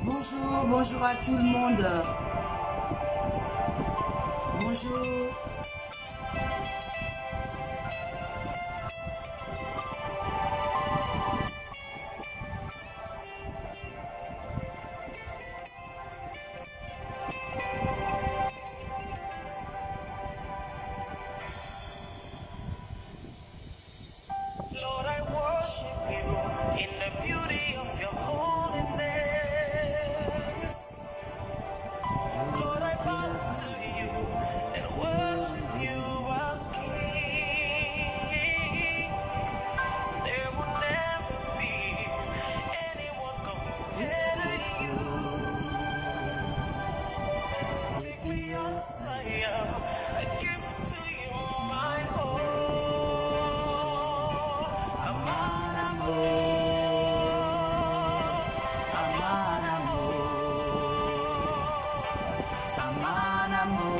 Bonjour, bonjour à tout le monde. Bonjour. Lord, I worship you in the beauty of your holiness. Lord, I bow to you and worship you as King. There will never be anyone compared to you. Take me as I am. I give to you my all. Aman amor, aman amor, aman amor,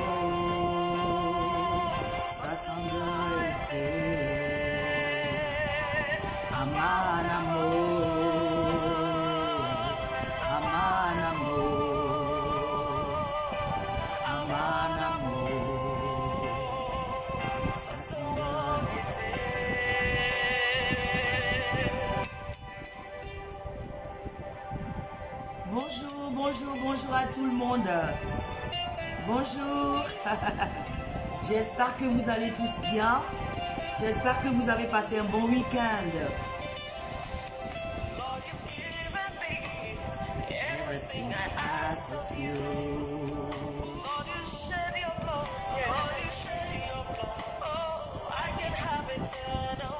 sasangate. Aman amor, aman amor, aman amor, sasangate. Bonjour, bonjour, bonjour à tout le monde. Bonjour. J'espère que vous allez tous bien. J'espère que vous avez passé un bon week-end. Lord, you've given me everything I ask of you. Lord, you shed your blood. Lord, you shed your blood. Oh, so I can have eternal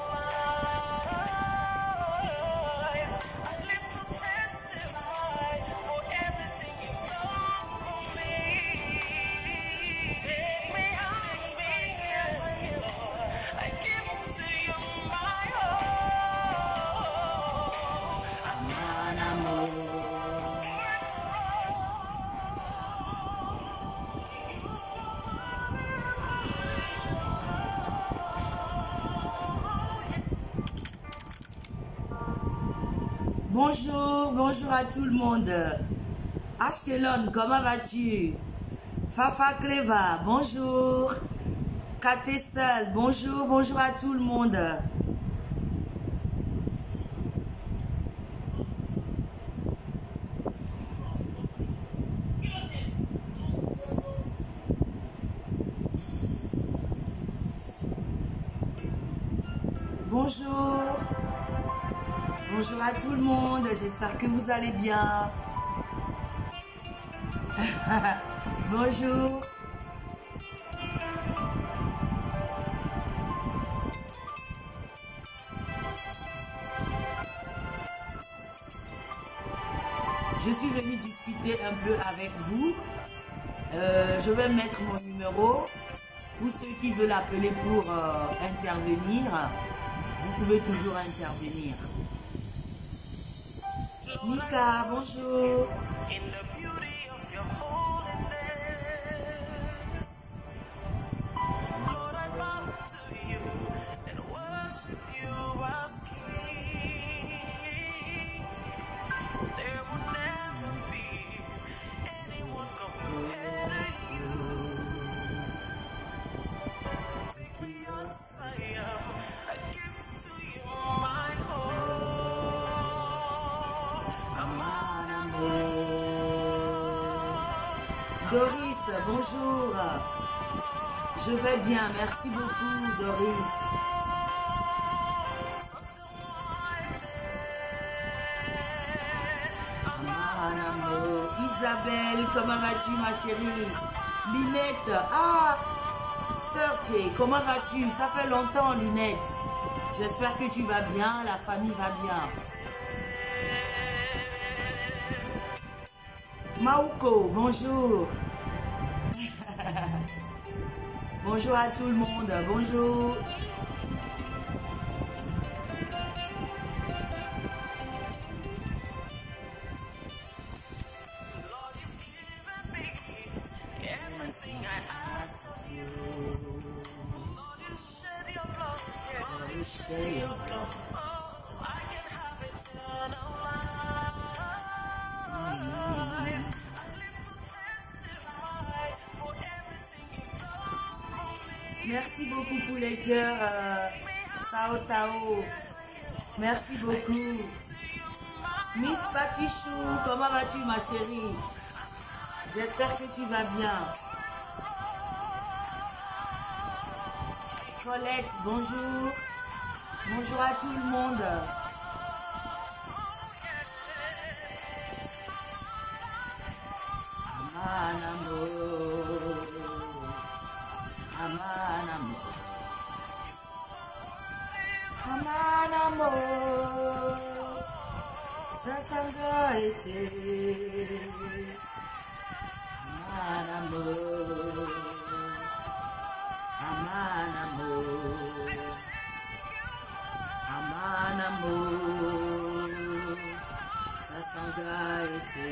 life. I live to testify for everything you've done for me. Take me out, Lord. I give to you my all. Aman amor. Bonjour, bonjour à tout le monde. Ashkelon, comment vas-tu? Fafa Cleva, bonjour. Katessel, bonjour, bonjour à tout le monde. Bonjour. Bonjour à tout le monde, j'espère que vous allez bien. Bonjour. Je suis venue discuter un peu avec vous. Je vais mettre mon numéro. Pour ceux qui veulent appeler pour intervenir, vous pouvez toujours intervenir. Nika, bonjour. In the beauty of your holiness, Lord, I bow to you and worship you as King. There will never be anyone compared to you. Take me as I am. I give to you my all. Aman amor. Doris, bonjour. Je vais bien, merci beaucoup Doris. Aman amor. Isabelle, comment vas-tu ma chérie? Linette, ah, sœur Thé, comment vas-tu? Ça fait longtemps Linette. J'espère que tu vas bien, la famille va bien. Maouko, bonjour. Bonjour à tout le monde, bonjour. Merci beaucoup pour les cœurs, Sao Sao. Merci beaucoup. Miss Patichou, comment vas-tu ma chérie? J'espère que tu vas bien. Colette, bonjour. Bonjour à tout le monde. Amanamo, sasanga ete. Amanamo, amanamo, amanamo, sasanga ete.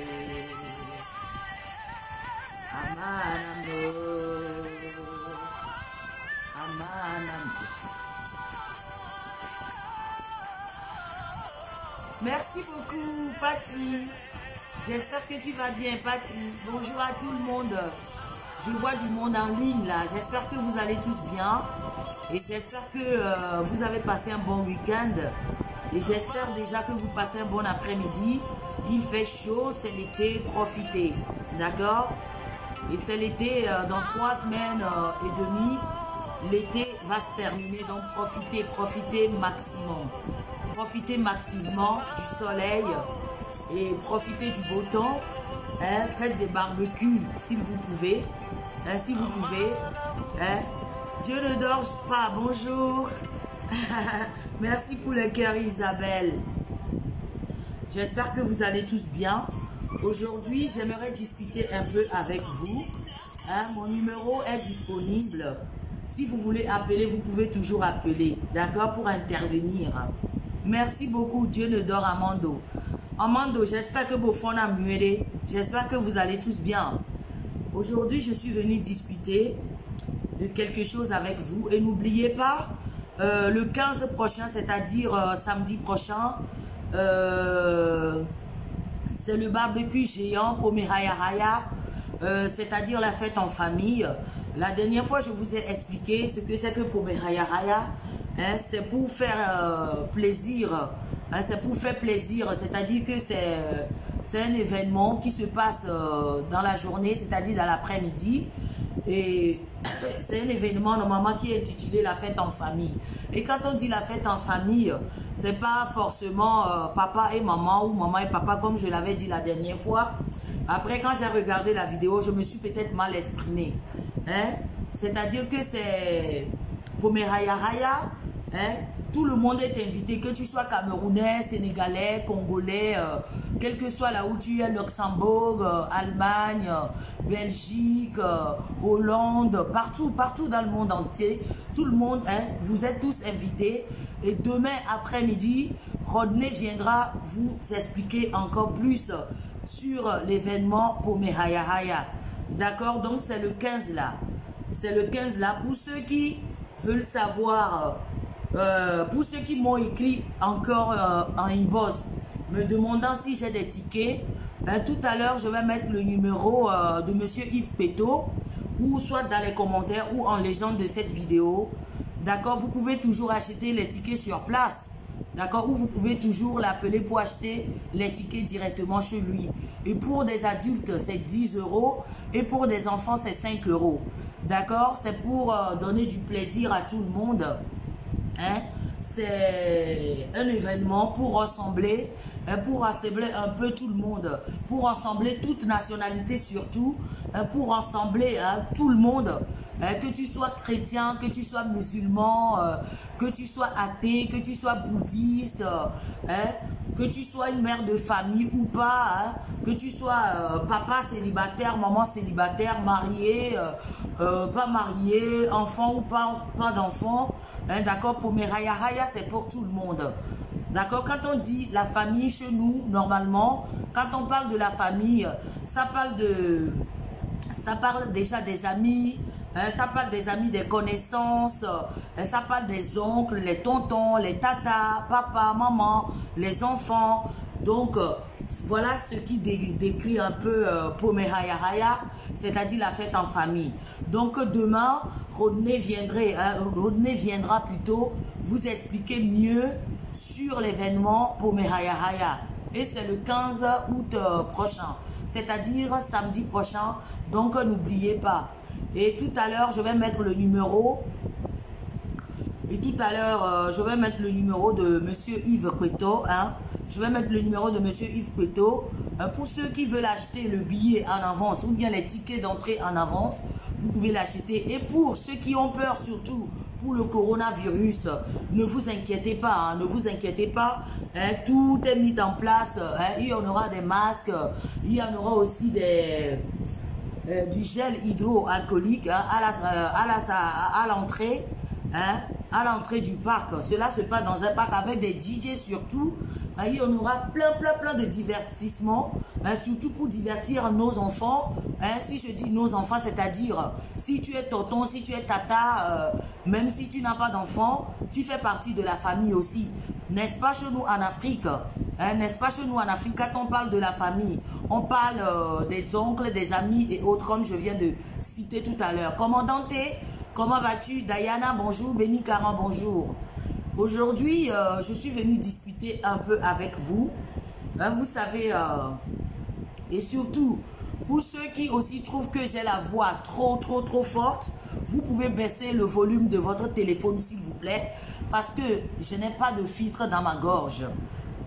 Amanamo, amanamo. Merci beaucoup, Patty. J'espère que tu vas bien, Patty. Bonjour à tout le monde. Je vois du monde en ligne là. J'espère que vous allez tous bien. Et j'espère que vous avez passé un bon week-end. Et j'espère déjà que vous passez un bon après-midi. Il fait chaud, c'est l'été, profitez. D'accord? Et c'est l'été, dans 3 semaines et demie, l'été va se terminer. Donc profitez, profitez maximum. Profitez maximum du soleil et profitez du beau temps. Hein, faites des barbecues si vous pouvez. Hein, si vous pouvez. Hein. Dieu ne dort pas. Bonjour. Merci pour le cœur Isabelle. J'espère que vous allez tous bien. Aujourd'hui, j'aimerais discuter un peu avec vous. Hein, mon numéro est disponible. Si vous voulez appeler, vous pouvez toujours appeler. D'accord? Pour intervenir. Merci beaucoup. Dieu ne dort Amando. Amando, j'espère que vos fonds ont mué. J'espère que vous allez tous bien. Aujourd'hui, je suis venue discuter de quelque chose avec vous. Et n'oubliez pas, le 15 prochain, c'est-à-dire samedi prochain, c'est le barbecue géant Pomeraya Raya, c'est-à-dire la fête en famille. La dernière fois, je vous ai expliqué ce que c'est que Pomeraya Raya. Hein, c'est pour faire plaisir. Hein, c'est pour faire plaisir, c'est-à-dire que c'est un événement qui se passe dans la journée, c'est-à-dire dans l'après-midi. Et c'est un événement normalement qui est intitulé la fête en famille. Et quand on dit la fête en famille, c'est pas forcément papa et maman ou maman et papa comme je l'avais dit la dernière fois. Après, quand j'ai regardé la vidéo, je me suis peut-être mal exprimée. Hein? C'est-à-dire que c'est Pomeraya Raya. Hein? Tout le monde est invité, que tu sois camerounais, sénégalais, congolais, quel que soit là où tu es, Luxembourg, Allemagne, Belgique, Hollande, partout dans le monde entier, tout le monde, hein, vous êtes tous invités. Et demain après-midi, Rodney viendra vous expliquer encore plus sur l'événement Pomeraya Raya. D'accord? Donc c'est le 15 là. C'est le 15 là. Pour ceux qui veulent savoir... pour ceux qui m'ont écrit encore en inbox, me demandant si j'ai des tickets, tout à l'heure, je vais mettre le numéro de monsieur Yves Peto, ou soit dans les commentaires ou en légende de cette vidéo. D'accord? Vous pouvez toujours acheter les tickets sur place. D'accord? Ou vous pouvez toujours l'appeler pour acheter les tickets directement chez lui. Et pour des adultes, c'est 10 € et pour des enfants, c'est 5 €. D'accord? C'est pour donner du plaisir à tout le monde. Hein? c'est un événement pour rassembler un peu tout le monde, pour rassembler toute nationalité surtout, pour rassembler tout le monde, que tu sois chrétien, que tu sois musulman, que tu sois athée, que tu sois bouddhiste, que tu sois une mère de famille ou pas, que tu sois papa célibataire, maman célibataire, marié, pas marié, enfant ou pas d'enfant. D'accord, pour mes Raya Raya, c'est pour tout le monde. D'accord, quand on dit la famille chez nous, normalement, quand on parle de la famille, ça parle déjà des amis, ça parle des amis, des connaissances, ça parle des oncles, les tontons, les tatas, papa, maman, les enfants. Donc, voilà ce qui décrit un peu Pomeraya Raya, c'est-à-dire la fête en famille. Donc, demain, Rodney viendra plutôt vous expliquer mieux sur l'événement Pomeraya Raya. Et c'est le 15 août prochain, c'est-à-dire samedi prochain. Donc, n'oubliez pas. Et tout à l'heure, je vais mettre le numéro. Et tout à l'heure, je vais mettre le numéro de Monsieur Yves Cueto. Je vais mettre le numéro de Monsieur Yves Cueto. Pour ceux qui veulent acheter le billet en avance ou bien les tickets d'entrée en avance, vous pouvez l'acheter. Et pour ceux qui ont peur, surtout pour le coronavirus, ne vous inquiétez pas. Ne vous inquiétez pas. Tout est mis en place. Il y en aura des masques. Il y en aura aussi du gel hydroalcoolique à l'entrée. À l'entrée du parc. Cela se passe dans un parc avec des DJ surtout. Il y en aura plein de divertissements, surtout pour divertir nos enfants. Si je dis nos enfants, c'est-à-dire si tu es tonton, si tu es tata, même si tu n'as pas d'enfant, tu fais partie de la famille aussi. N'est-ce pas chez nous en Afrique? N'est-ce pas chez nous en Afrique, quand on parle de la famille, on parle des oncles, des amis et autres, comme je viens de citer tout à l'heure. Commandante, comment vas-tu? Diana, bonjour. Béni Caran, bonjour. Aujourd'hui, je suis venue discuter un peu avec vous. Vous savez, et surtout, pour ceux qui aussi trouvent que j'ai la voix trop forte, vous pouvez baisser le volume de votre téléphone, s'il vous plaît, parce que je n'ai pas de filtre dans ma gorge.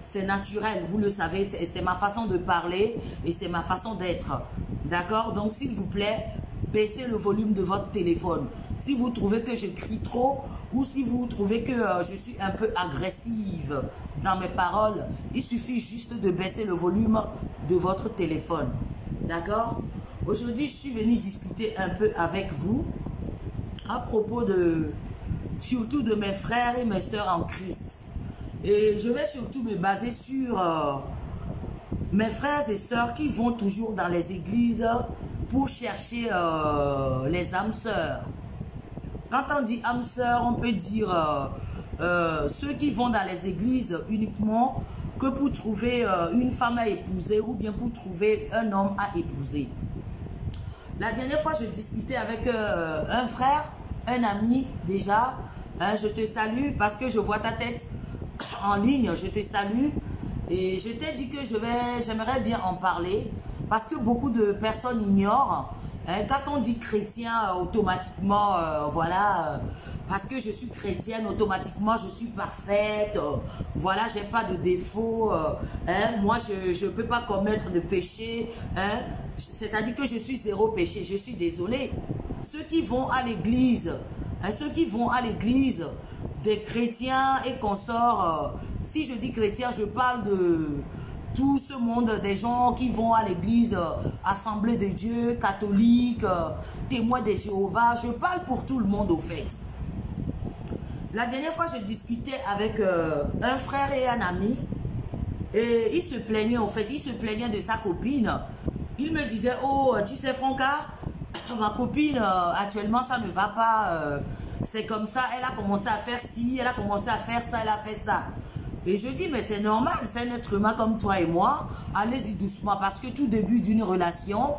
C'est naturel, vous le savez, c'est ma façon de parler et c'est ma façon d'être. D'accord? Donc, s'il vous plaît, baissez le volume de votre téléphone. Si vous trouvez que je crie trop ou si vous trouvez que je suis un peu agressive dans mes paroles, il suffit juste de baisser le volume de votre téléphone. D'accord? Aujourd'hui, je suis venue discuter un peu avec vous à propos surtout de mes frères et mes sœurs en Christ. Et je vais surtout me baser sur mes frères et sœurs qui vont toujours dans les églises pour chercher les âmes sœurs. Quand on dit âmes sœurs, on peut dire ceux qui vont dans les églises uniquement que pour trouver une femme à épouser ou bien pour trouver un homme à épouser. La dernière fois, je discutais avec un frère, un ami déjà. Je te salue parce que je vois ta tête en ligne. Je te salue et je t'ai dit que j'aimerais bien en parler parce que beaucoup de personnes ignorent. Quand on dit chrétien, automatiquement, voilà, parce que je suis chrétienne, automatiquement, je suis parfaite, voilà, j'ai pas de défaut, moi, je ne peux pas commettre de péché, c'est-à-dire que je suis zéro péché, je suis désolée. Ceux qui vont à l'église, des chrétiens et consorts, si je dis chrétien, je parle de tout ce monde, des gens qui vont à l'église, Assemblée de Dieu, catholique, témoins de Jéhovah. Je parle pour tout le monde au fait. La dernière fois, je discutais avec un frère et un ami. Et il se plaignait au fait, il se plaignait de sa copine. Il me disait, oh, tu sais Franca, ma copine, actuellement, ça ne va pas. C'est comme ça, elle a commencé à faire ci, elle a commencé à faire ça, elle a fait ça. Et je dis, mais c'est normal, c'est un être humain comme toi et moi. Allez-y doucement parce que tout début d'une relation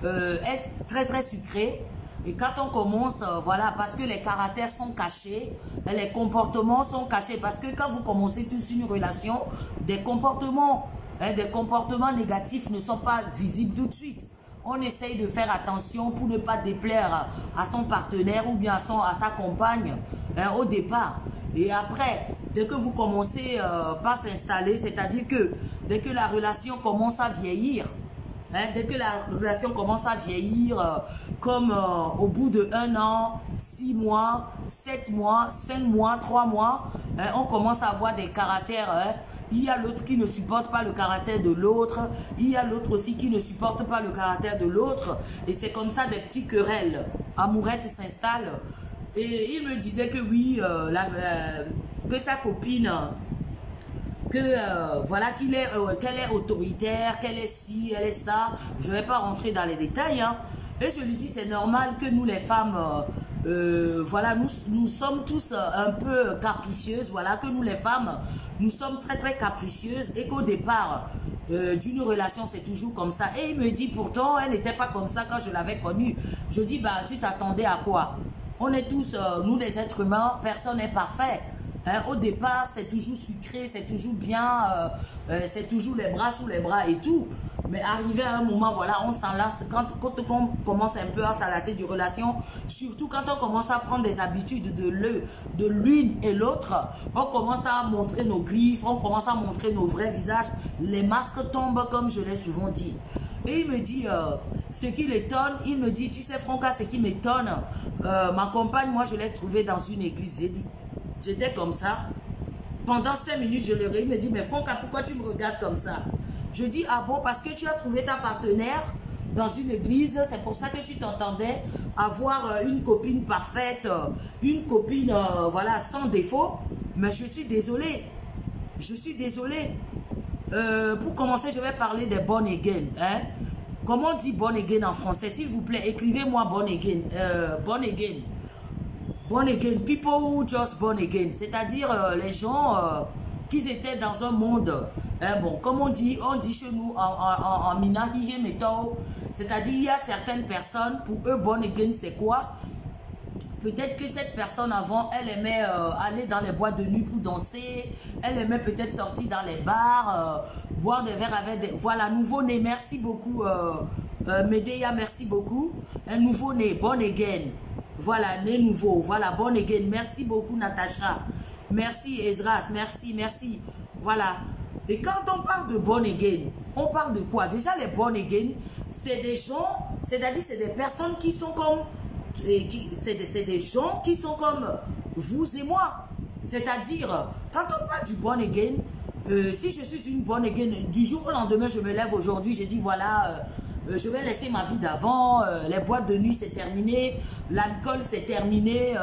est très sucré. Et quand on commence, voilà, parce que les caractères sont cachés, les comportements sont cachés. Parce que quand vous commencez tous une relation, des comportements négatifs ne sont pas visibles tout de suite. On essaye de faire attention pour ne pas déplaire à son partenaire ou bien à sa compagne au départ. Et après, dès que vous commencez par s'installer, c'est-à-dire que dès que la relation commence à vieillir, hein, dès que la relation commence à vieillir, comme au bout de 1 an, 6 mois, 7 mois, 5 mois, 3 mois, hein, on commence à avoir des caractères. Hein. Il y a l'autre qui ne supporte pas le caractère de l'autre. Il y a l'autre aussi qui ne supporte pas le caractère de l'autre. Et c'est comme ça des petites querelles amourettes s'installent. Et il me disait que oui, que sa copine, que voilà qu'elle est autoritaire, qu'elle est ci, elle est ça. Je ne vais pas rentrer dans les détails. Hein. Et je lui dis c'est normal que nous les femmes, voilà, nous sommes tous un peu capricieuses. Voilà, que nous les femmes, nous sommes très très capricieuses et qu'au départ d'une relation c'est toujours comme ça. Et il me dit pourtant elle n'était pas comme ça quand je l'avais connue. Je dis bah tu t'attendais à quoi? On est tous, nous les êtres humains, personne n'est parfait. Hein, au départ, c'est toujours sucré, c'est toujours bien, c'est toujours les bras sous les bras et tout. Mais arrivé à un moment, voilà, on s'enlace. Quand on commence un peu à s'enlacer du relation, surtout quand on commence à prendre des habitudes de l'une et l'autre, on commence à montrer nos griffes, on commence à montrer nos vrais visages. Les masques tombent, comme je l'ai souvent dit. Et il me dit, ce qui l'étonne, il me dit, tu sais Franca, ce qui m'étonne, ma compagne, moi je l'ai trouvée dans une église. J'ai dit, j'étais comme ça. Pendant 5 minutes, je le réveille, il me dit, mais Franca, pourquoi tu me regardes comme ça? Je dis, ah bon, parce que tu as trouvé ta partenaire dans une église, c'est pour ça que tu t'entendais avoir une copine parfaite, une copine, voilà, sans défaut. Mais je suis désolée. Je suis désolée. Pour commencer, je vais parler des born again. Hein? Comment on dit born again en français? S'il vous plaît, écrivez-moi born again. Born again. Born again. People who just born again. C'est-à-dire les gens qui étaient dans un monde. Hein, bon, comme on dit chez nous en Mina, c'est-à-dire il y a certaines personnes, pour eux, born again, c'est quoi? Peut-être que cette personne avant, elle aimait aller dans les boîtes de nuit pour danser. Elle aimait peut-être sortir dans les bars, boire des verres avec des... Voilà, nouveau-né, merci beaucoup. Medea, merci beaucoup. Un nouveau-né, born again. Voilà, né nouveau. Voilà, born again. Merci beaucoup, Natacha. Merci, Ezras. Merci, merci. Voilà. Et quand on parle de born again, on parle de quoi? Déjà, les born again, c'est des gens, c'est-à-dire c'est des personnes qui sont comme... C'est des gens qui sont comme vous et moi. C'est-à-dire, quand on parle du born again, si je suis une born again, du jour au lendemain, je me lève aujourd'hui, j'ai dit voilà, je vais laisser ma vie d'avant, les boîtes de nuit c'est terminé, l'alcool c'est terminé,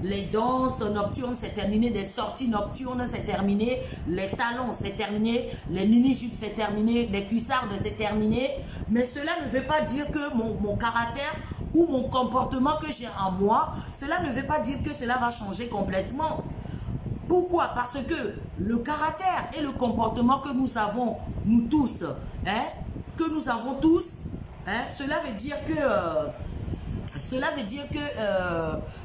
les danses nocturnes c'est terminé, des sorties nocturnes c'est terminé, les talons c'est terminé, les mini-jupes c'est terminé, les cuissardes c'est terminé. Mais cela ne veut pas dire que mon caractère ou mon comportement que j'ai en moi, cela ne veut pas dire que cela va changer complètement. Pourquoi? Parce que le caractère et le comportement que nous avons, nous tous, hein, que nous avons tous, hein, cela veut dire que,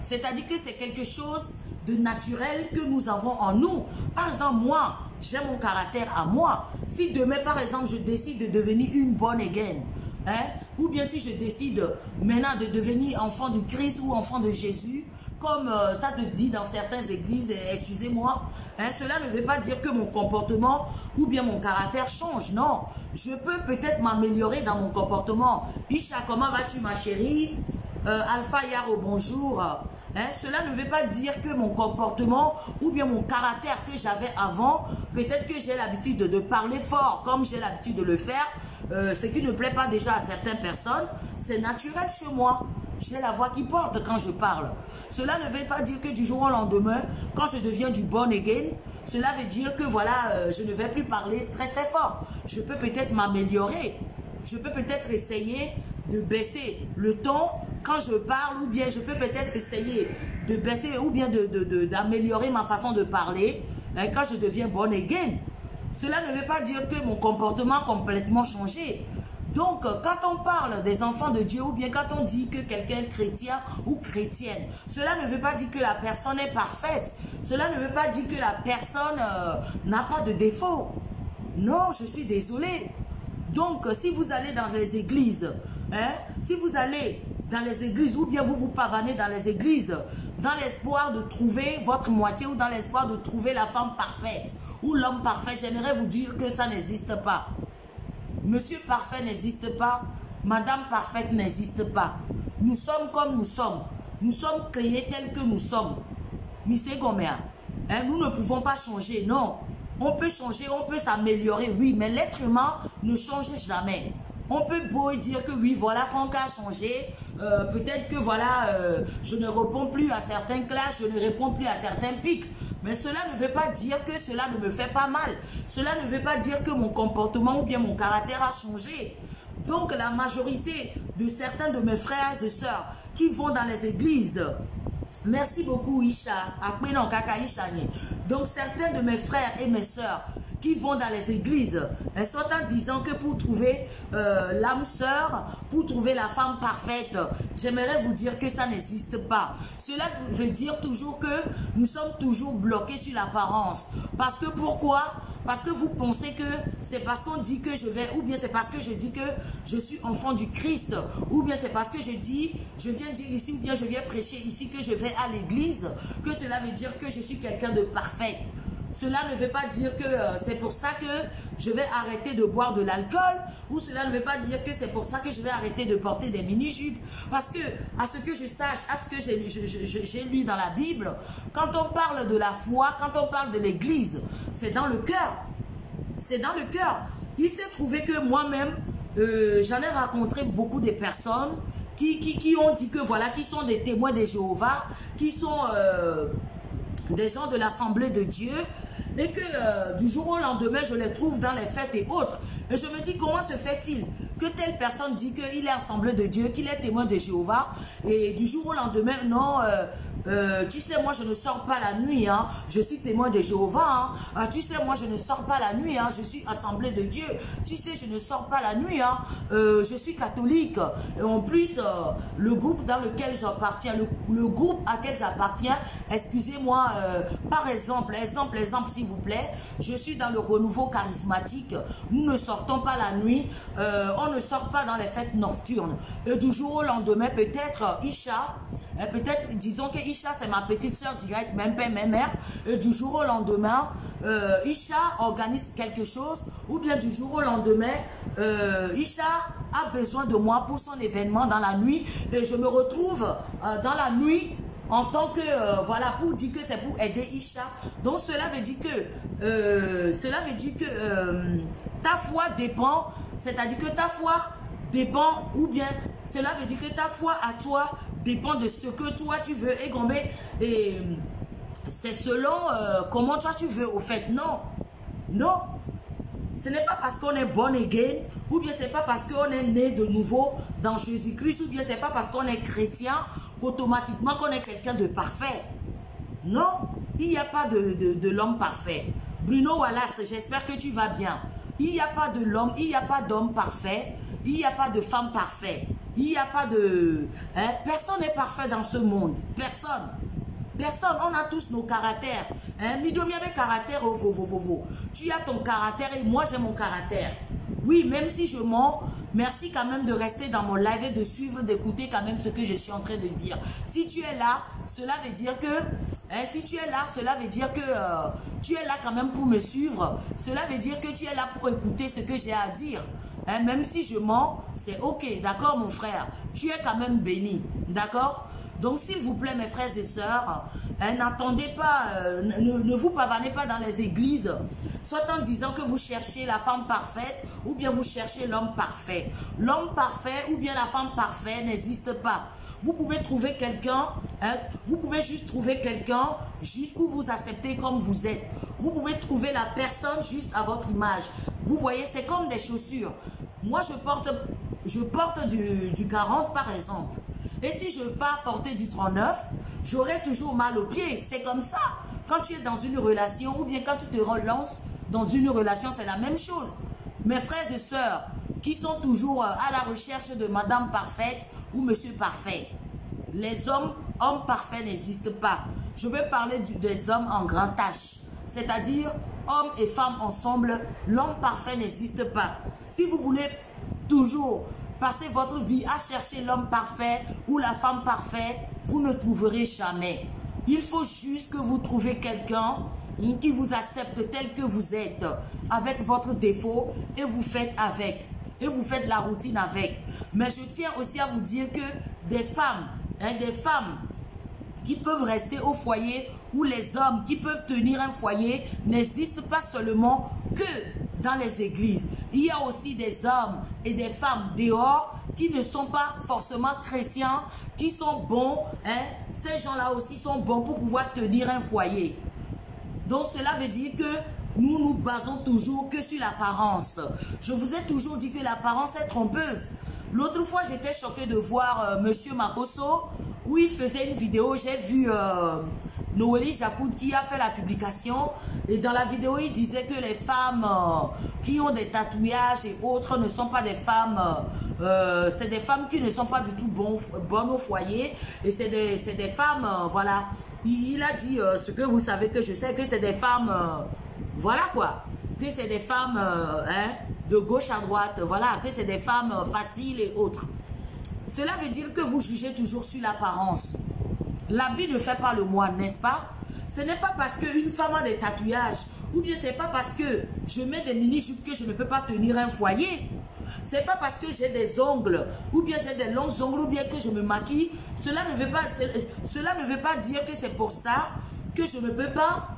c'est-à-dire que c'est quelque chose de naturel que nous avons en nous. Par exemple, moi, j'ai mon caractère à moi. Si demain, par exemple, je décide de devenir une born again, hein, ou bien si je décide maintenant de devenir enfant de Christ ou enfant de Jésus, comme ça se dit dans certaines églises, excusez-moi, hein, cela ne veut pas dire que mon comportement ou bien mon caractère change, non. Je peux peut-être m'améliorer dans mon comportement. Isha, comment vas-tu ma chérie? Alpha Yaro, bonjour. Hein, cela ne veut pas dire que mon comportement ou bien mon caractère que j'avais avant, peut-être que j'ai l'habitude de parler fort comme j'ai l'habitude de le faire, ce qui ne plaît pas déjà à certaines personnes, c'est naturel chez moi. J'ai la voix qui porte quand je parle. Cela ne veut pas dire que du jour au lendemain, quand je deviens du born again, cela veut dire que voilà, je ne vais plus parler très très fort. Je peux peut-être m'améliorer. Je peux peut-être essayer de baisser le ton quand je parle, ou bien je peux peut-être essayer de baisser ou bien d'améliorer ma façon de parler, hein, quand je deviens born again. Cela ne veut pas dire que mon comportement a complètement changé. Donc, quand on parle des enfants de Dieu ou bien quand on dit que quelqu'un est chrétien ou chrétienne, cela ne veut pas dire que la personne est parfaite. Cela ne veut pas dire que la personne n'a pas de défaut. Non, je suis désolée. Donc, si vous allez dans les églises, hein, si vous allez dans les églises, ou bien vous vous pavanez dans les églises, dans l'espoir de trouver votre moitié, ou dans l'espoir de trouver la femme parfaite, ou l'homme parfait, j'aimerais vous dire que ça n'existe pas. Monsieur parfait n'existe pas, madame parfaite n'existe pas. Nous sommes comme nous sommes. Nous sommes créés tels que nous sommes. Monsieur Goméa, hein, nous ne pouvons pas changer, non. On peut changer, on peut s'améliorer, oui, mais l'être humain ne change jamais. On peut beau dire que oui, voilà, Franck a changé, peut-être que voilà, je ne réponds plus à certains clashs, je ne réponds plus à certains pics. Mais cela ne veut pas dire que cela ne me fait pas mal. Cela ne veut pas dire que mon comportement ou bien mon caractère a changé. Donc la majorité de certains de mes frères et sœurs qui vont dans les églises, merci beaucoup Isha, donc certains de mes frères et mes sœurs qui vont dans les églises, elles sont en disant que pour trouver l'âme sœur, pour trouver la femme parfaite, j'aimerais vous dire que ça n'existe pas. Cela veut dire toujours que nous sommes toujours bloqués sur l'apparence. Parce que pourquoi? Parce que vous pensez que c'est parce qu'on dit que je vais, ou bien c'est parce que je dis que je suis enfant du Christ, ou bien c'est parce que je viens dire ici, ou bien je viens prêcher ici que je vais à l'église, que cela veut dire que je suis quelqu'un de parfait. Cela ne veut pas dire que c'est pour ça que je vais arrêter de boire de l'alcool, ou cela ne veut pas dire que c'est pour ça que je vais arrêter de porter des mini-jupes. Parce que, à ce que je sache, à ce que j'ai lu dans la Bible, quand on parle de la foi, quand on parle de l'église, c'est dans le cœur. C'est dans le cœur. Il s'est trouvé que moi-même, j'en ai rencontré beaucoup de personnes qui ont dit que voilà, qui sont des témoins de Jéhovah, qui sont des gens de l'Assemblée de Dieu, et que du jour au lendemain, je les trouve dans les fêtes et autres. Et je me dis, comment se fait-il que telle personne dit qu'il est Assemblée de Dieu, qu'il est témoin de Jéhovah, et du jour au lendemain, non, tu sais, moi, je ne sors pas la nuit, hein, je suis témoin de Jéhovah, hein, tu sais, moi, je ne sors pas la nuit, hein, je suis Assemblée de Dieu, tu sais, je ne sors pas la nuit, hein, je suis catholique. Et en plus, le groupe dans lequel j'appartiens, le groupe à quel j'appartiens, excusez-moi, par exemple, s'il vous plaît, je suis dans le renouveau charismatique, nous ne sortons pas la nuit, on ne sort pas dans les fêtes nocturnes. Et du jour au lendemain, peut-être Isha, peut-être, disons que Isha, c'est ma petite soeur directe, même père, même mère, et du jour au lendemain, Isha organise quelque chose, ou bien du jour au lendemain, Isha a besoin de moi pour son événement dans la nuit, et je me retrouve dans la nuit, en tant que, voilà, pour dire que c'est pour aider Isha. Donc cela veut dire que, ta foi dépend, c'est-à-dire que ta foi dépend, ou bien cela veut dire que ta foi à toi dépend de ce que toi tu veux. Et c'est selon comment toi tu veux au fait. Non, non. Ce n'est pas parce qu'on est born again, ou bien c'est pas parce qu'on est né de nouveau dans Jésus-Christ, ou bien c'est pas parce qu'on est chrétien qu'automatiquement qu'on est quelqu'un de parfait. Non, il n'y a pas de l'homme parfait. Bruno Wallace, j'espère que tu vas bien. Il n'y a pas de l'homme, il n'y a pas d'homme parfait, il n'y a pas de femme parfaite. Il n'y a pas de... Hein, personne n'est parfait dans ce monde. Personne. Personne, on a tous nos caractères. Hein? Caractère, tu as ton caractère et moi j'ai mon caractère. Oui, même si je mens, merci quand même de rester dans mon live et de suivre, d'écouter quand même ce que je suis en train de dire. Si tu es là, cela veut dire que... si tu es là, cela veut dire que tu es là quand même pour me suivre. Cela veut dire que tu es là pour écouter ce que j'ai à dire. Hein? Même si je mens, c'est ok, d'accord mon frère. Tu es quand même béni, d'accord? Donc, s'il vous plaît, mes frères et sœurs, n'attendez pas, ne vous pavanez pas dans les églises, soit en disant que vous cherchez la femme parfaite ou bien vous cherchez l'homme parfait. L'homme parfait ou bien la femme parfaite n'existe pas. Vous pouvez trouver quelqu'un, hein, vous pouvez juste trouver quelqu'un juste pour vous accepter comme vous êtes. Vous pouvez trouver la personne juste à votre image. Vous voyez, c'est comme des chaussures. Moi, je porte du 40 par exemple. Et si je pars porter du 39, j'aurai toujours mal aux pieds. C'est comme ça. Quand tu es dans une relation ou bien quand tu te relances dans une relation, c'est la même chose. Mes frères et sœurs qui sont toujours à la recherche de Madame Parfaite ou Monsieur Parfait. Les hommes parfaits n'existent pas. Je vais parler des hommes en grand H. C'est-à-dire hommes et femmes ensemble. L'homme parfait n'existe pas. Si vous voulez toujours passez votre vie à chercher l'homme parfait ou la femme parfaite, vous ne trouverez jamais. Il faut juste que vous trouviez quelqu'un qui vous accepte tel que vous êtes, avec votre défaut, et vous faites avec. Et vous faites la routine avec. Mais je tiens aussi à vous dire que des femmes qui peuvent rester au foyer, ou les hommes qui peuvent tenir un foyer, n'existent pas seulement que dans les églises. Il y a aussi des hommes et des femmes dehors qui ne sont pas forcément chrétiens, qui sont bons. Ces gens-là aussi sont bons pour pouvoir tenir un foyer. Donc cela veut dire que nous nous basons toujours que sur l'apparence. Je vous ai toujours dit que l'apparence est trompeuse. L'autre fois, j'étais choquée de voir Monsieur Makosso, où il faisait une vidéo. J'ai vu Noélie Jacoud qui a fait la publication. Et dans la vidéo, il disait que les femmes qui ont des tatouages et autres ne sont pas des femmes... c'est des femmes qui ne sont pas du tout bonnes au foyer. Et c'est des femmes, voilà. Il a dit ce que vous savez que je sais, que c'est des femmes... voilà quoi. Que c'est des femmes de gauche à droite. Voilà, que c'est des femmes faciles et autres. Cela veut dire que vous jugez toujours sur l'apparence. L'habit ne fait pas le moine, n'est-ce pas? Ce n'est pas parce qu'une femme a des tatouages, ou bien c'est pas parce que je mets des mini-jupes que je ne peux pas tenir un foyer. C'est pas parce que j'ai des ongles, ou bien j'ai des longs ongles, ou bien que je me maquille. Cela ne veut pas dire que c'est pour ça que je ne peux pas.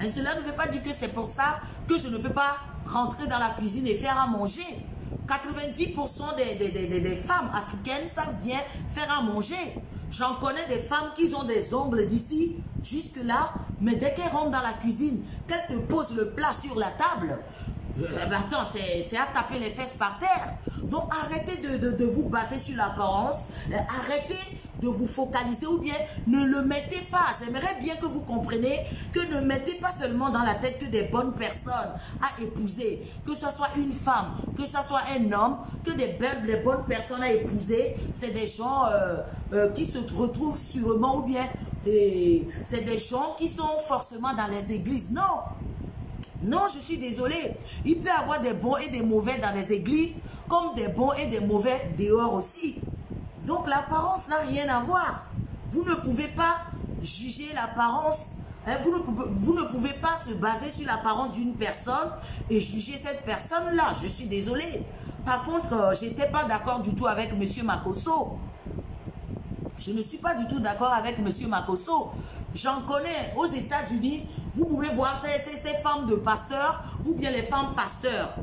Et cela ne veut pas dire que c'est pour ça que je ne peux pas rentrer dans la cuisine et faire à manger. 90% des femmes africaines savent bien faire à manger. J'en connais des femmes qui ont des ongles d'ici jusque-là, mais dès qu'elles rentrent dans la cuisine, qu'elles te posent le plat sur la table, attends, c'est à taper les fesses par terre. Donc arrêtez de vous baser sur l'apparence, arrêtez de vous focaliser, ou bien ne le mettez pas. J'aimerais bien que vous compreniez que ne mettez pas seulement dans la tête que des bonnes personnes à épouser, que ce soit une femme, que ce soit un homme, que les bonnes personnes à épouser, c'est des gens qui se retrouvent sûrement, ou bien c'est des gens qui sont forcément dans les églises. Non. Non, je suis désolée. Il peut y avoir des bons et des mauvais dans les églises, comme des bons et des mauvais dehors aussi. Donc l'apparence n'a rien à voir. Vous ne pouvez pas juger l'apparence. Vous ne pouvez pas se baser sur l'apparence d'une personne et juger cette personne-là. Je suis désolée. Par contre, je n'étais pas d'accord du tout avec M. Makosso. Je ne suis pas du tout d'accord avec M. Makosso. J'en connais aux États-Unis. Vous pouvez voir ces femmes de pasteurs ou bien les femmes pasteurs.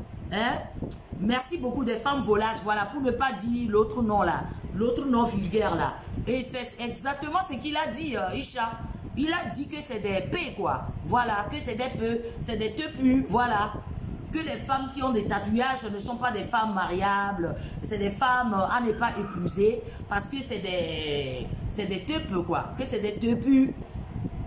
Merci beaucoup des femmes volages. Voilà, pour ne pas dire l'autre nom là. L'autre nom vulgaire là. Et c'est exactement ce qu'il a dit, Isha. Il a dit que c'est des P quoi. Voilà, que c'est des peu, c'est des tepus, voilà. Que les femmes qui ont des tatouages ne sont pas des femmes mariables. C'est des femmes à ne pas épouser. Parce que c'est des tepus quoi. Que c'est des tepus.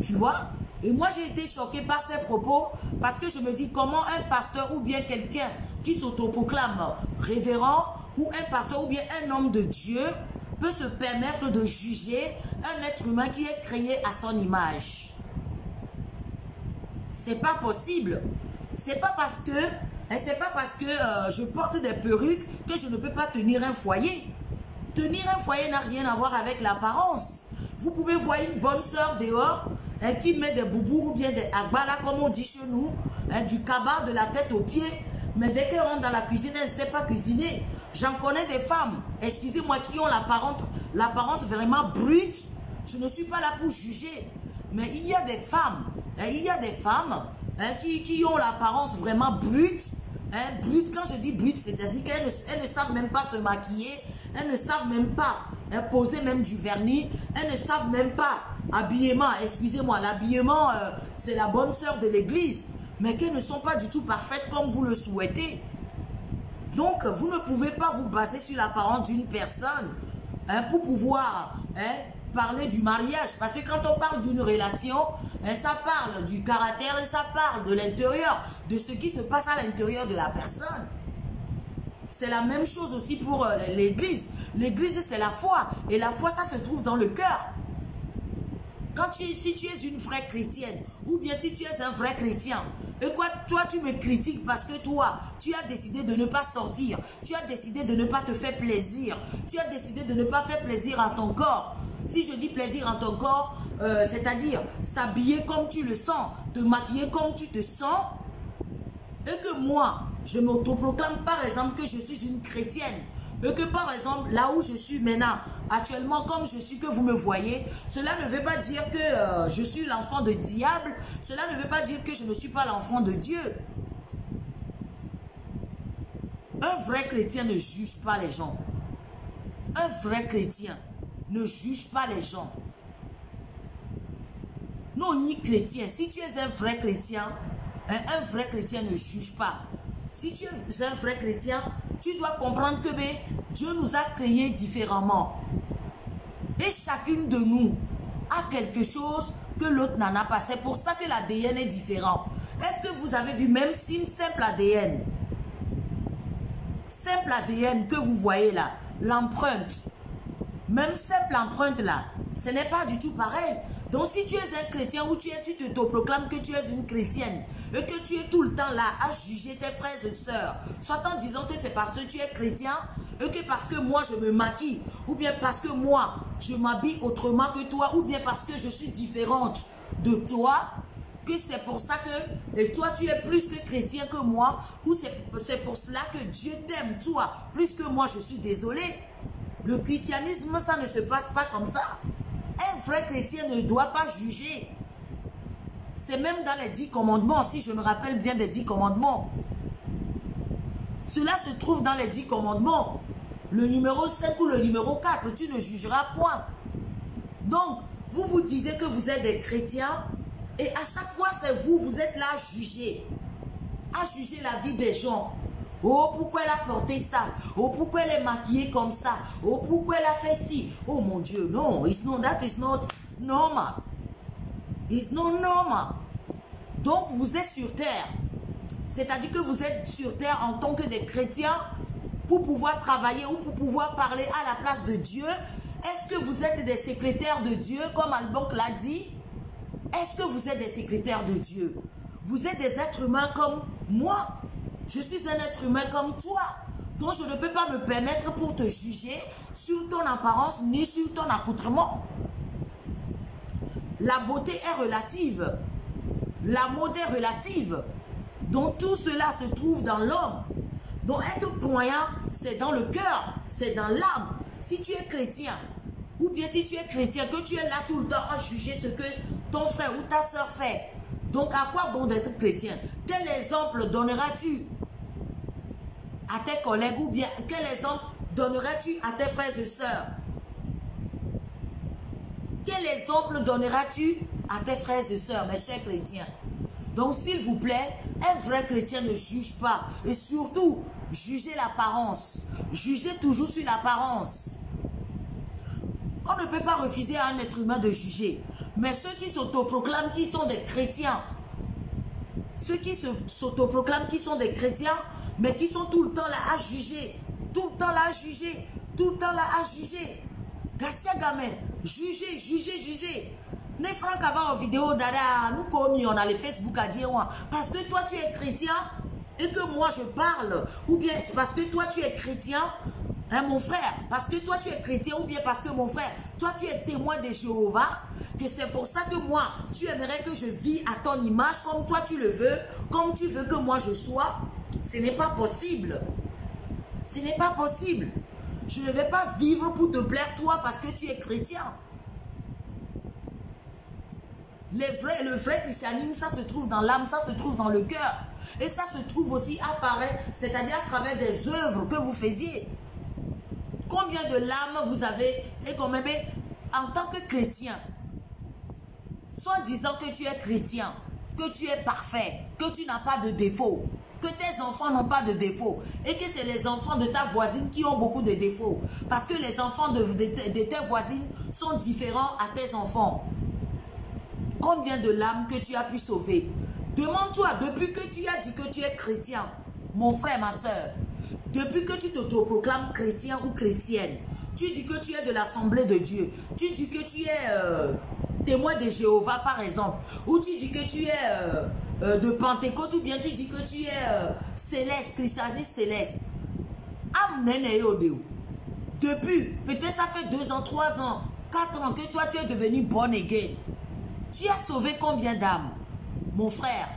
Tu vois? Et moi j'ai été choquée par ces propos. Parce que je me dis comment un pasteur ou bien quelqu'un qui s'autoproclame révérend, ou un pasteur ou bien un homme de Dieu peut se permettre de juger un être humain qui est créé à son image. C'est pas possible. C'est pas parce que je porte des perruques que je ne peux pas tenir un foyer. Tenir un foyer n'a rien à voir avec l'apparence. Vous pouvez voir une bonne soeur dehors qui met des boubous ou bien des agbala comme on dit chez nous, du cabas de la tête aux pieds, mais dès qu'elle rentre dans la cuisine, elle ne sait pas cuisiner. J'en connais des femmes, excusez-moi, qui ont l'apparence vraiment brute. Je ne suis pas là pour juger. Mais il y a des femmes, qui ont l'apparence vraiment brute. Brute, quand je dis brute, c'est-à-dire qu'elles ne savent même pas se maquiller. Elles ne savent même pas poser même du vernis. Elles ne savent même pas habillement. Excusez-moi, l'habillement, c'est la bonne sœur de l'église. Mais qu'elles ne sont pas du tout parfaites comme vous le souhaitez. Donc, vous ne pouvez pas vous baser sur l'apparence d'une personne pour pouvoir parler du mariage. Parce que quand on parle d'une relation, ça parle du caractère et ça parle de l'intérieur, de ce qui se passe à l'intérieur de la personne. C'est la même chose aussi pour l'église. L'église, c'est la foi. Et la foi, ça se trouve dans le cœur. Si tu es une vraie chrétienne, ou bien si tu es un vrai chrétien, et quoi, toi tu me critiques parce que toi, tu as décidé de ne pas sortir, tu as décidé de ne pas te faire plaisir, tu as décidé de ne pas faire plaisir à ton corps. Si je dis plaisir à ton corps, c'est-à-dire s'habiller comme tu le sens, te maquiller comme tu te sens, et que moi, je m'autoproclame par exemple que je suis une chrétienne, et que par exemple, là où je suis maintenant, actuellement comme je suis, que vous me voyez, cela ne veut pas dire que je suis l'enfant de diable, cela ne veut pas dire que je ne suis pas l'enfant de Dieu. Un vrai chrétien ne juge pas les gens. Un vrai chrétien ne juge pas les gens. Non, ni chrétien. Si tu es un vrai chrétien ne juge pas. Si tu es un vrai chrétien, tu dois comprendre que Dieu nous a créés différemment. Et chacune de nous a quelque chose que l'autre n'en a pas. C'est pour ça que l'ADN est différent. Est-ce que vous avez vu même une simple ADN? Simple ADN que vous voyez là, l'empreinte. Même simple empreinte là, ce n'est pas du tout pareil. Donc si tu es un chrétien ou tu te proclames que tu es une chrétienne et que tu es tout le temps là à juger tes frères et sœurs, soit en disant que c'est parce que tu es chrétien et que parce que moi je me maquille, ou bien parce que moi je m'habille autrement que toi, ou bien parce que je suis différente de toi, que c'est pour ça que et toi tu es plus que chrétien que moi, ou c'est pour cela que Dieu t'aime toi plus que moi. Je suis désolé. Le christianisme, ça ne se passe pas comme ça. Un vrai chrétien ne doit pas juger. C'est même dans les 10 commandements, si je me rappelle bien des 10 commandements. Cela se trouve dans les 10 commandements. Le numéro 5 ou le numéro 4, tu ne jugeras point. Donc, vous vous disiez que vous êtes des chrétiens et à chaque fois, c'est vous, vous êtes là à juger la vie des gens. Oh, pourquoi elle a porté ça? Oh, pourquoi elle est maquillée comme ça? Oh, pourquoi elle a fait ci? Oh mon Dieu, non, that is not normal. It's not normal. Donc, vous êtes sur terre. C'est-à-dire que vous êtes sur terre en tant que des chrétiens pour pouvoir travailler ou pour pouvoir parler à la place de Dieu. Est-ce que vous êtes des secrétaires de Dieu, comme Albonk l'a dit? Est-ce que vous êtes des secrétaires de Dieu? Vous êtes des êtres humains comme moi. Je suis un être humain comme toi. Donc je ne peux pas me permettre pour te juger sur ton apparence ni sur ton accoutrement. La beauté est relative. La mode est relative. Donc tout cela se trouve dans l'homme. Donc être croyant, c'est dans le cœur, c'est dans l'âme. Si tu es chrétien, ou bien si tu es chrétien, que tu es là tout le temps à juger ce que ton frère ou ta soeur fait. Donc à quoi bon d'être chrétien? Quel exemple donneras-tu à tes collègues, ou bien quel exemple donneras-tu à tes frères et sœurs? Quel exemple donneras-tu à tes frères et sœurs, mes chers chrétiens? Donc s'il vous plaît, un vrai chrétien ne juge pas. Et surtout, jugez l'apparence. Jugez toujours sur l'apparence. On ne peut pas refuser à un être humain de juger. Mais ceux qui s'autoproclament qui sont des chrétiens, ceux qui s'autoproclament qui sont des chrétiens, mais qui sont tout le temps là à juger, tout le temps là à juger, tout le temps là à juger. Garcia Gamin, juger. Ne Franck avant en vidéo d'Ara, nous commis, on a les Facebook à dire, parce que toi tu es chrétien et que moi je parle, ou bien parce que toi tu es chrétien, hein, mon frère, parce que toi tu es chrétien, ou bien parce que mon frère, toi tu es témoin de Jéhovah, que c'est pour ça que moi, tu aimerais que je vis à ton image comme toi tu le veux, comme tu veux que moi je sois. Ce n'est pas possible. Ce n'est pas possible. Je ne vais pas vivre pour te plaire toi parce que tu es chrétien. Le vrai christianisme, ça se trouve dans l'âme, ça se trouve dans le cœur. Et ça se trouve aussi apparaît, c'est-à-dire à travers des œuvres que vous faisiez. Combien de larmes vous avez et quand même en tant que chrétien, soit disant que tu es chrétien, que tu es parfait, que tu n'as pas de défaut, que tes enfants n'ont pas de défaut et que c'est les enfants de ta voisine qui ont beaucoup de défauts. Parce que les enfants de tes voisines sont différents à tes enfants. Combien de larmes que tu as pu sauver? Demande-toi, depuis que tu as dit que tu es chrétien, mon frère, ma soeur, depuis que tu t'autoproclames chrétien ou chrétienne, tu dis que tu es de l'Assemblée de Dieu, tu dis que tu es témoin de Jéhovah par exemple, ou tu dis que tu es de Pentecôte, ou bien tu dis que tu es céleste, christianiste céleste. Depuis, peut-être ça fait 2 ans, 3 ans, 4 ans que toi tu es devenu born again. Tu as sauvé combien d'âmes, mon frère?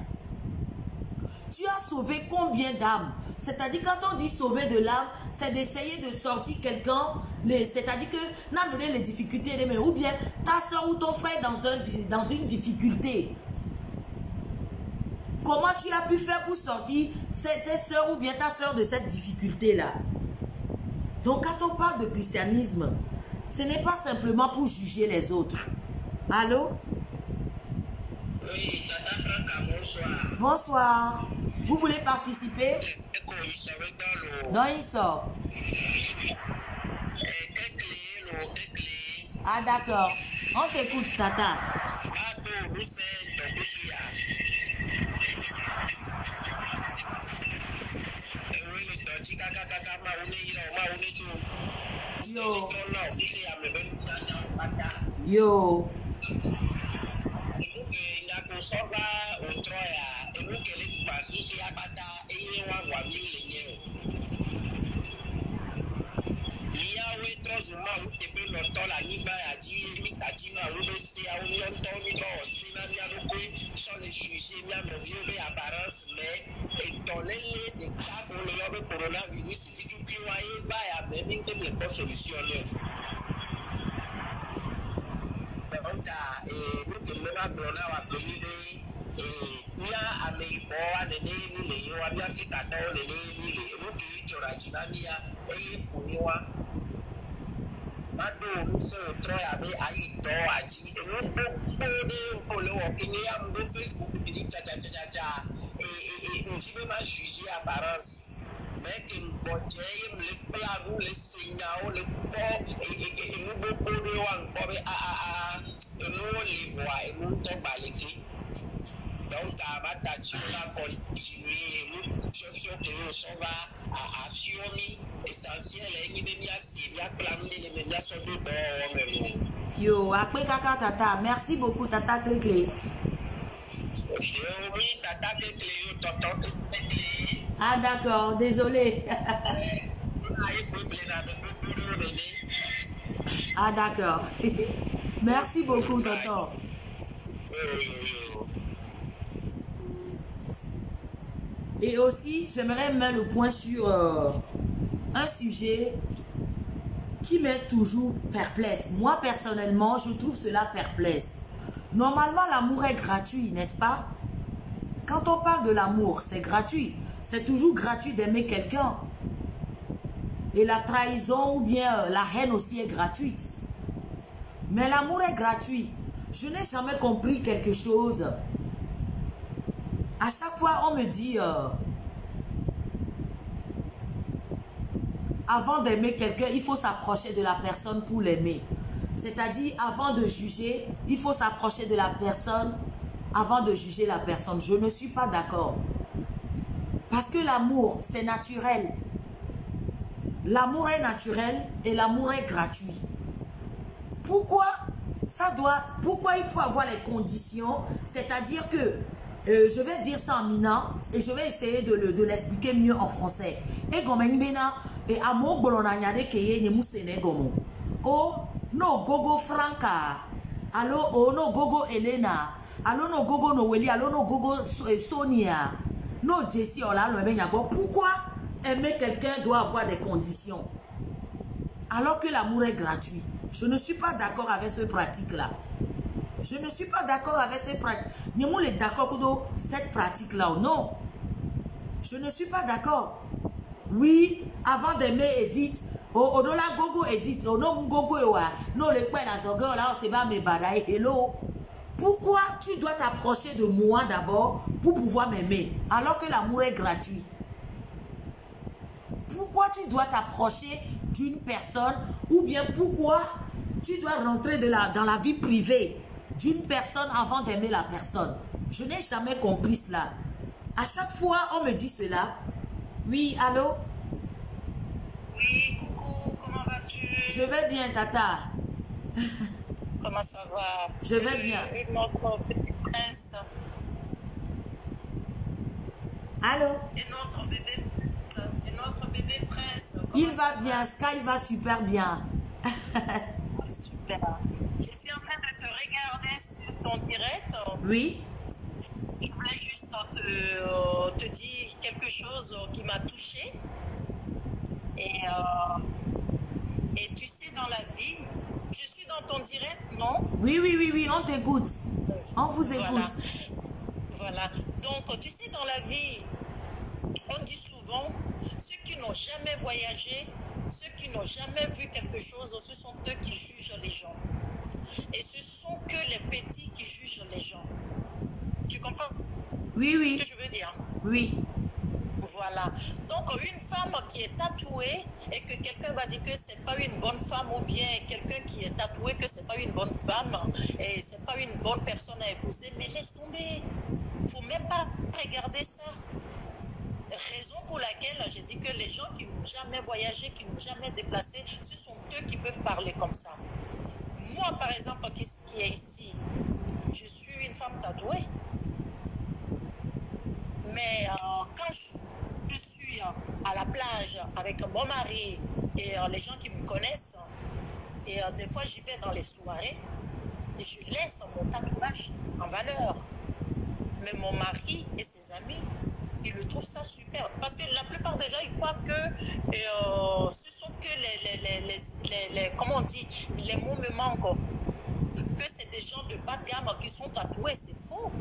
Tu as sauvé combien d'âmes? C'est-à-dire, quand on dit sauver de l'âme, c'est d'essayer de sortir quelqu'un, c'est-à-dire que n'amener les difficultés, ou bien ta soeur ou ton frère dans une difficulté. Comment tu as pu faire pour sortir ta soeur ou bien ta soeur de cette difficulté-là? Donc, quand on parle de christianisme, ce n'est pas simplement pour juger les autres. Allô? Oui, Tata Franca, bonsoir. Bonsoir. Vous voulez participer? Non, il sort. Ah, d'accord. On t'écoute, Tata. Yo. Yo. Yo, après Kaka Tata, merci beaucoup Tata Clé. Ah d'accord, désolé. Ah d'accord. Merci beaucoup Tonton. Et aussi, j'aimerais mettre le point sur un sujet qui m'est toujours perplexe. Moi, personnellement, je trouve cela perplexe. Normalement, l'amour est gratuit, n'est-ce pas? Quand on parle de l'amour, c'est gratuit. C'est toujours gratuit d'aimer quelqu'un. Et la trahison ou bien la haine aussi est gratuite. Mais l'amour est gratuit. Je n'ai jamais compris quelque chose. À chaque fois, on me dit... avant d'aimer quelqu'un, il faut s'approcher de la personne pour l'aimer. C'est-à-dire, avant de juger, il faut s'approcher de la personne avant de juger la personne. Je ne suis pas d'accord. Parce que l'amour, c'est naturel. L'amour est naturel et l'amour est gratuit. Pourquoi il faut avoir les conditions? C'est-à-dire que, je vais dire ça en minant et je vais essayer de l'expliquer mieux en français. Et comme et amo bolonanyade keye ne musene gomo. Oh no gogo Franca. Allo oh no gogo Elena. Allo no gogo Noeli. Allo no gogo Sonia. No Jessie ola lo ebenyabo. Pourquoi aimer quelqu'un doit avoir des conditions? Alors que l'amour est gratuit. Je ne suis pas d'accord avec ce pratique-là. Je ne suis pas d'accord avec cette pratique. Nous sommes d'accord avec cette pratique-là. Non. Je ne suis pas d'accord. Oui, avant d'aimer Edith, odola gogo Edith, no gogo ewa, no le père la zogo là, c'est pas mes badaï. Hello. Pourquoi tu dois t'approcher de moi d'abord pour pouvoir m'aimer, alors que l'amour est gratuit? Pourquoi tu dois t'approcher d'une personne, ou bien pourquoi tu dois rentrer dans la vie privée d'une personne avant d'aimer la personne? Je n'ai jamais compris cela. À chaque fois, on me dit cela. Oui, allô? Oui, coucou, comment vas-tu? Je vais bien, Tata. comment ça va? Je vais bien. Et notre petit prince. Allô? Et notre bébé prince. Il va bien, Sky va super bien. Super. Je suis en train de te regarder sur ton direct. Oui? Je voulais juste te dire quelque chose qui m'a touchée. Et tu sais, dans la vie, je suis dans ton direct, non? Oui, on t'écoute. On vous écoute. Voilà. Donc, tu sais, dans la vie, on dit souvent, ceux qui n'ont jamais voyagé, ceux qui n'ont jamais vu quelque chose, ce sont eux qui jugent les gens. Et ce sont que les petits qui jugent les gens. Tu comprends? Oui. Ce que je veux dire? Oui. Voilà. Donc, une femme qui est tatouée et que quelqu'un va dire que c'est pas une bonne femme, ou bien quelqu'un qui est tatoué que c'est pas une bonne femme et c'est pas une bonne personne à épouser, mais laisse tomber. Faut même pas regarder ça. Raison pour laquelle je dis que les gens qui n'ont jamais voyagé, qui n'ont jamais déplacé, ce sont eux qui peuvent parler comme ça. Moi, par exemple, qui est ici, je suis une femme tatouée. Mais quand je suis à la plage avec mon mari et les gens qui me connaissent, et des fois j'y vais dans les soirées, et je laisse mon tatouage en valeur. Mais mon mari et ses amis, ils le trouvent ça super. Parce que la plupart des gens, ils croient que ce sont que comment on dit, les mots me manquent. Que c'est des gens de bas de gamme qui sont tatoués, c'est faux.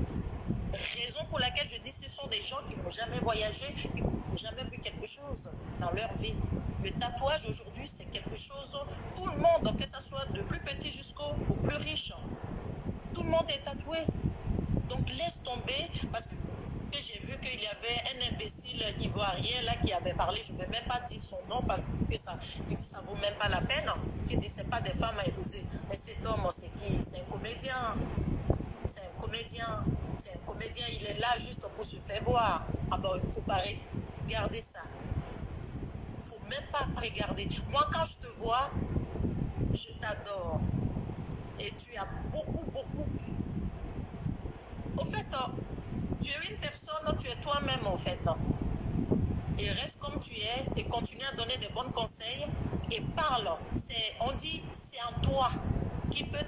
Raison pour laquelle je dis ce sont des gens qui n'ont jamais voyagé, qui n'ont jamais vu quelque chose dans leur vie. Le tatouage aujourd'hui, c'est quelque chose, tout le monde, que ce soit de plus petit jusqu'au plus riche, tout le monde est tatoué. Donc laisse tomber, parce que j'ai vu qu'il y avait un imbécile ivoirien là qui avait parlé, je ne vais même pas dire son nom parce que ça ne vaut même pas la peine, qui dit c'est pas des femmes à épouser. Mais cet homme, c'est qui? C'est un comédien. C'est un comédien. C'est un comédien, il est là juste pour se faire voir. Ah ben, il ne faut pas regarder ça. Il ne faut même pas regarder. Moi, quand je te vois, je t'adore. Et tu as beaucoup. Au fait, tu es une personne, tu es toi-même, au fait. Et reste comme tu es et continue à donner des bons conseils et parle. On dit, c'est en toi qui peut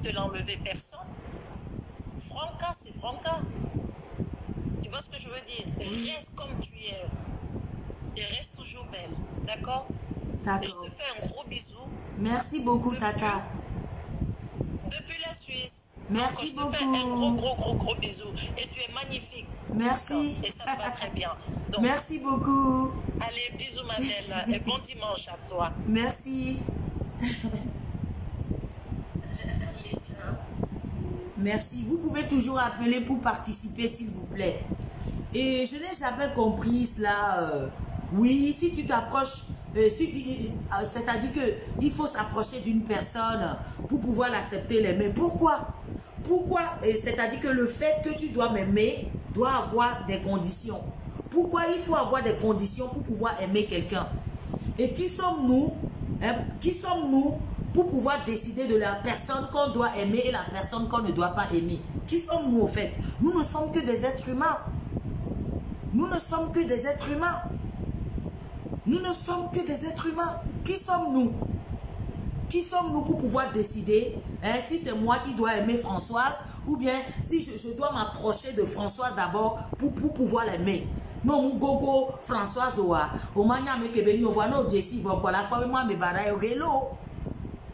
te l'enlever, personne. Franca, c'est Franca. Tu vois ce que je veux dire? Reste comme tu es. Et reste toujours belle. D'accord? D'accord. Et je te fais un gros bisou. Merci beaucoup, Tata. Depuis la Suisse. Merci beaucoup. Je te fais un gros bisou. Et tu es magnifique. Merci. Et ça te va très bien. Donc, merci beaucoup. Allez, bisous, ma belle. Et bon dimanche à toi. Merci. Merci. Vous pouvez toujours appeler pour participer, s'il vous plaît. Et je n'ai jamais compris cela. Oui, si tu t'approches, c'est-à-dire qu'il faut s'approcher d'une personne pour pouvoir l'accepter, l'aimer. Pourquoi? C'est-à-dire que le fait que tu dois m'aimer doit avoir des conditions. Pourquoi il faut avoir des conditions pour pouvoir aimer quelqu'un? Et qui sommes-nous? Qui sommes-nous pour pouvoir décider de la personne qu'on doit aimer et la personne qu'on ne doit pas aimer? Qui sommes-nous au fait? Nous ne sommes que des êtres humains. Nous ne sommes que des êtres humains. Nous ne sommes que des êtres humains. Qui sommes-nous? Qui sommes-nous pour pouvoir décider si c'est moi qui dois aimer Françoise ou bien si je dois m'approcher de Françoise d'abord pour pouvoir l'aimer? Non, mon gogo Françoise oa.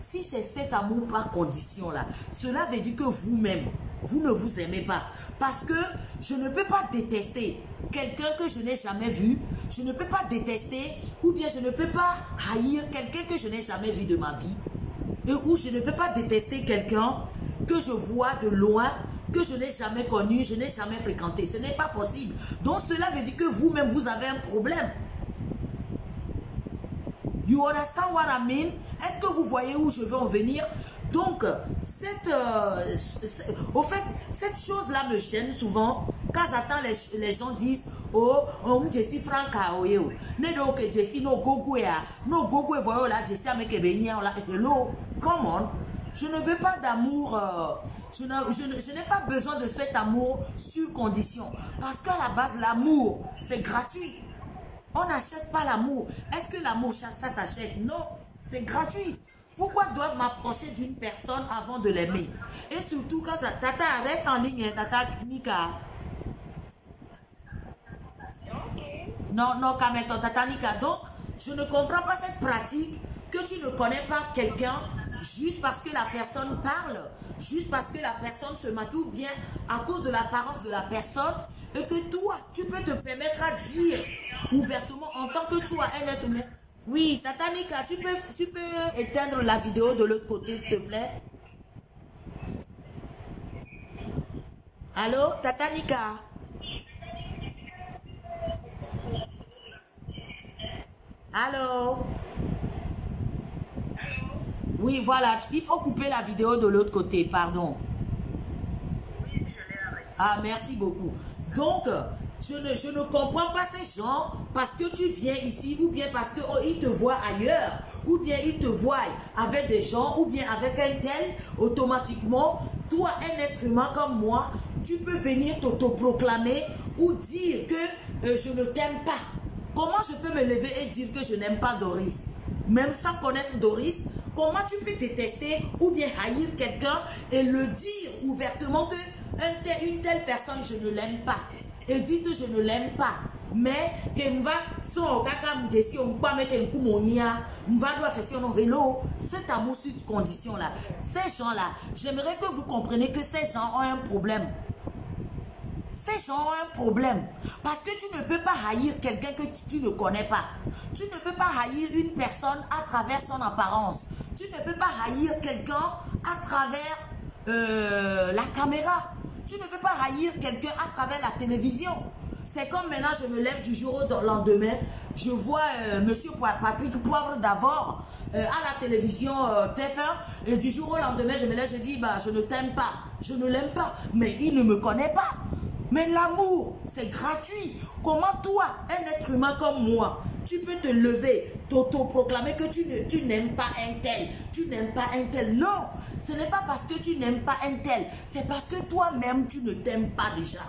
Si c'est cet amour par condition là, cela veut dire que vous-même, vous ne vous aimez pas. Parce que je ne peux pas détester quelqu'un que je n'ai jamais vu. Je ne peux pas détester ou bien je ne peux pas haïr quelqu'un que je n'ai jamais vu de ma vie. Et ou je ne peux pas détester quelqu'un que je vois de loin, que je n'ai jamais connu, je n'ai jamais fréquenté. Ce n'est pas possible. Donc cela veut dire que vous-même, vous avez un problème. You understand what I mean? Est-ce que vous voyez où je veux en venir? Donc, au fait, cette chose-là me gêne souvent. Quand j'attends les gens disent, oh, je suis franca, oh, ne donc je suis no gogo ya, no gogo voyo la, je suis avec ebenia la, hello, come on. Je ne veux pas d'amour, je n'ai pas besoin de cet amour sur condition. Parce qu'à la base, l'amour, c'est gratuit. On n'achète pas l'amour. Est-ce que l'amour, ça s'achète? Non, c'est gratuit. Pourquoi dois-je m'approcher d'une personne avant de l'aimer? Et surtout quand ça... Tata, reste en ligne, Tata Nika. Non, non, Kameto, Tata Nika. Donc, je ne comprends pas cette pratique que tu ne connais pas quelqu'un juste parce que la personne parle, juste parce que la personne se matou bien à cause de l'apparence de la personne et que toi, tu peux te permettre à dire ouvertement en tant que toi, un être humain. Oui, Tata Nika, tu peux éteindre la vidéo de l'autre côté, s'il te plaît. Allô, Tata Nika? Allô? Oui, voilà, il faut couper la vidéo de l'autre côté, pardon. Ah, merci beaucoup. Donc, je ne comprends pas ces gens parce que tu viens ici ou bien parce qu'ils te voient ailleurs ou bien ils te voient avec des gens ou bien avec un tel, automatiquement, toi, un être humain comme moi, tu peux venir t'autoproclamer ou dire que je ne t'aime pas. Comment je peux me lever et dire que je n'aime pas Doris? Même sans connaître Doris, comment tu peux détester ou bien haïr quelqu'un et le dire ouvertement que une telle personne, je ne l'aime pas? Et dit que je ne l'aime pas. Mais que m'va son kaka m'desi on pas mettre un coup monia, m'va doit faire son hello. Cet amour sur condition là. Ces gens là, j'aimerais que vous compreniez que ces gens ont un problème. Ces gens ont un problème. Parce que tu ne peux pas haïr quelqu'un que tu ne connais pas. Tu ne peux pas haïr une personne à travers son apparence. Tu ne peux pas haïr quelqu'un à travers la caméra. Tu ne peux pas haïr quelqu'un à travers la télévision. C'est comme maintenant, je me lève du jour au lendemain. Je vois monsieur Patrick Poivre d'Avor à la télévision TF1. Et du jour au lendemain, je me lève, je dis, bah, je ne t'aime pas. Je ne l'aime pas. Mais il ne me connaît pas. Mais l'amour, c'est gratuit. Comment toi, un être humain comme moi, tu peux te lever, t'autoproclamer que tu n'aimes pas un tel, tu n'aimes pas un tel? Non, ce n'est pas parce que tu n'aimes pas un tel, c'est parce que toi-même, tu ne t'aimes pas déjà.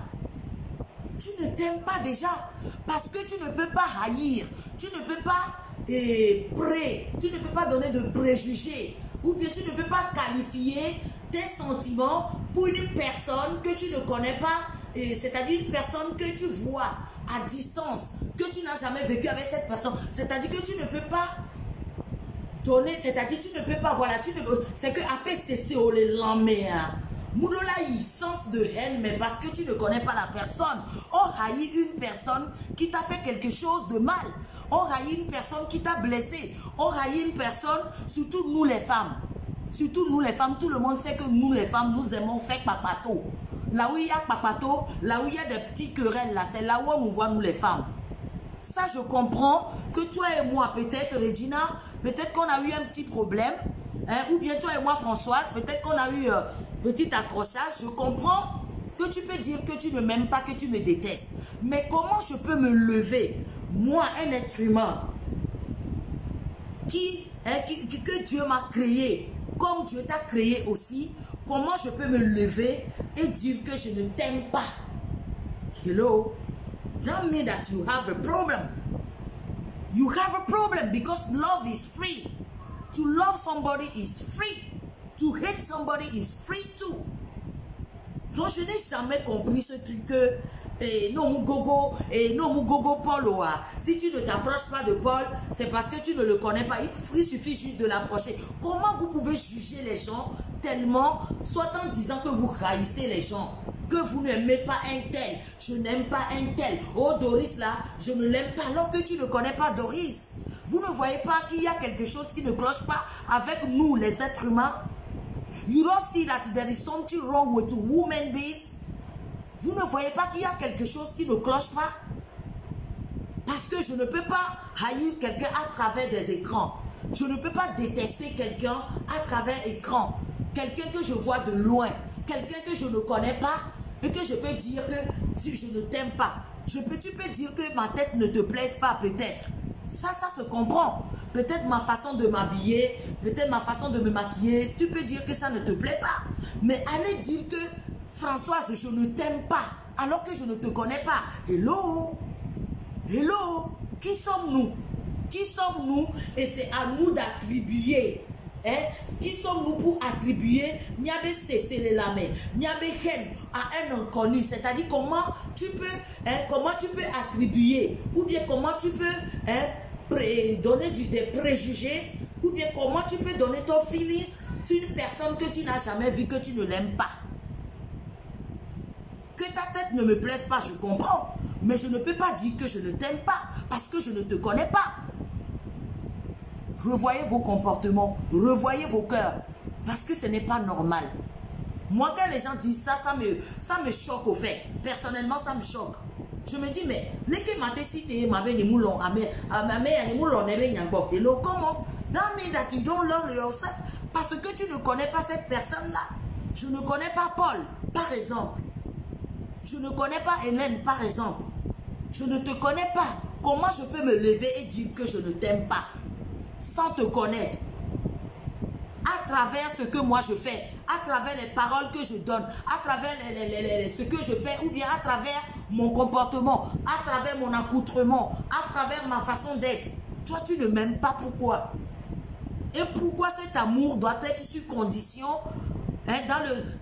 Tu ne t'aimes pas déjà. Parce que tu ne peux pas haïr, tu ne peux pas tu ne peux pas donner de préjugés, ou bien tu ne peux pas qualifier tes sentiments pour une personne que tu ne connais pas. C'est-à-dire une personne que tu vois à distance, que tu n'as jamais vécu avec cette personne. C'est-à-dire que tu ne peux pas donner, c'est-à-dire tu ne peux pas, voilà, c'est que après c'est au lendemain. Moudola, il sens de haine, mais parce que tu ne connais pas la personne. On haït une personne qui t'a fait quelque chose de mal. On haït une personne qui t'a blessé. On haït une personne, surtout nous les femmes. Surtout nous les femmes, tout le monde sait que nous les femmes, nous aimons faire papato. Là où il y a papato, là où il y a des petites querelles, là, c'est là où on nous voit, nous les femmes. Ça, je comprends que toi et moi, peut-être, Regina, peut-être qu'on a eu un petit problème, hein, ou bien toi et moi, Françoise, peut-être qu'on a eu petit accrochage. Je comprends que tu peux dire que tu ne m'aimes pas, que tu me détestes. Mais comment je peux me lever, moi, un être humain, que Dieu m'a créé, comme Dieu t'a créé aussi, comment je peux me lever et dire que je ne t'aime pas? Hello? Don't mean that you have a problem. You have a problem because love is free. To love somebody is free. To hate somebody is free too. Donc je n'ai jamais compris ce truc que non mon gogo Paul oa. Si tu ne t'approches pas de Paul, c'est parce que tu ne le connais pas. Il suffit juste de l'approcher. Comment vous pouvez juger les gens tellement, soit en disant que vous haïssez les gens, que vous n'aimez pas un tel, je n'aime pas un tel. Oh Doris là, je ne l'aime pas, alors que tu ne connais pas Doris. Vous ne voyez pas qu'il y a quelque chose qui ne cloche pas avec nous les êtres humains? You don't see that there is something wrong with human beings? Vous ne voyez pas qu'il y a quelque chose qui ne cloche pas? Parce que je ne peux pas haïr quelqu'un à travers des écrans. Je ne peux pas détester quelqu'un à travers écran. Quelqu'un que je vois de loin. Quelqu'un que je ne connais pas et que je peux dire que je ne t'aime pas. Tu peux dire que ma tête ne te plaise pas peut-être. Ça se comprend. peut-être ma façon de m'habiller, peut-être ma façon de me maquiller, tu peux dire que ça ne te plaît pas. Mais aller dire que Françoise, je ne t'aime pas, alors que je ne te connais pas. Hello? Hello? Qui sommes-nous? Qui sommes-nous? Et c'est à nous d'attribuer. Hein? Qui sommes-nous pour attribuer Niabe cesser la main, Niabe hen à un inconnu? C'est-à-dire comment tu peux attribuer, ou bien comment tu peux donner des préjugés, ou bien comment tu peux donner ton feeling sur une personne que tu n'as jamais vue, que tu ne l'aimes pas. Que ta tête ne me plaise pas, je comprends, mais je ne peux pas dire que je ne t'aime pas parce que je ne te connais pas. Revoyez vos comportements, revoyez vos cœurs, parce que ce n'est pas normal. Moi, quand les gens disent ça, ça me choque au fait. Personnellement, ça me choque. Je me dis, mais, comment? That means that you don't love yourself, parce que tu ne connais pas cette personne-là. Je ne connais pas Paul, par exemple. Je ne connais pas Hélène, par exemple. Je ne te connais pas. Comment je peux me lever et dire que je ne t'aime pas sans te connaître? À travers ce que moi je fais, à travers les paroles que je donne, à travers ce que je fais, ou bien à travers mon comportement, à travers mon accoutrement, à travers ma façon d'être. Toi, tu ne m'aimes pas, pourquoi? Et pourquoi cet amour doit être sur condition, hein,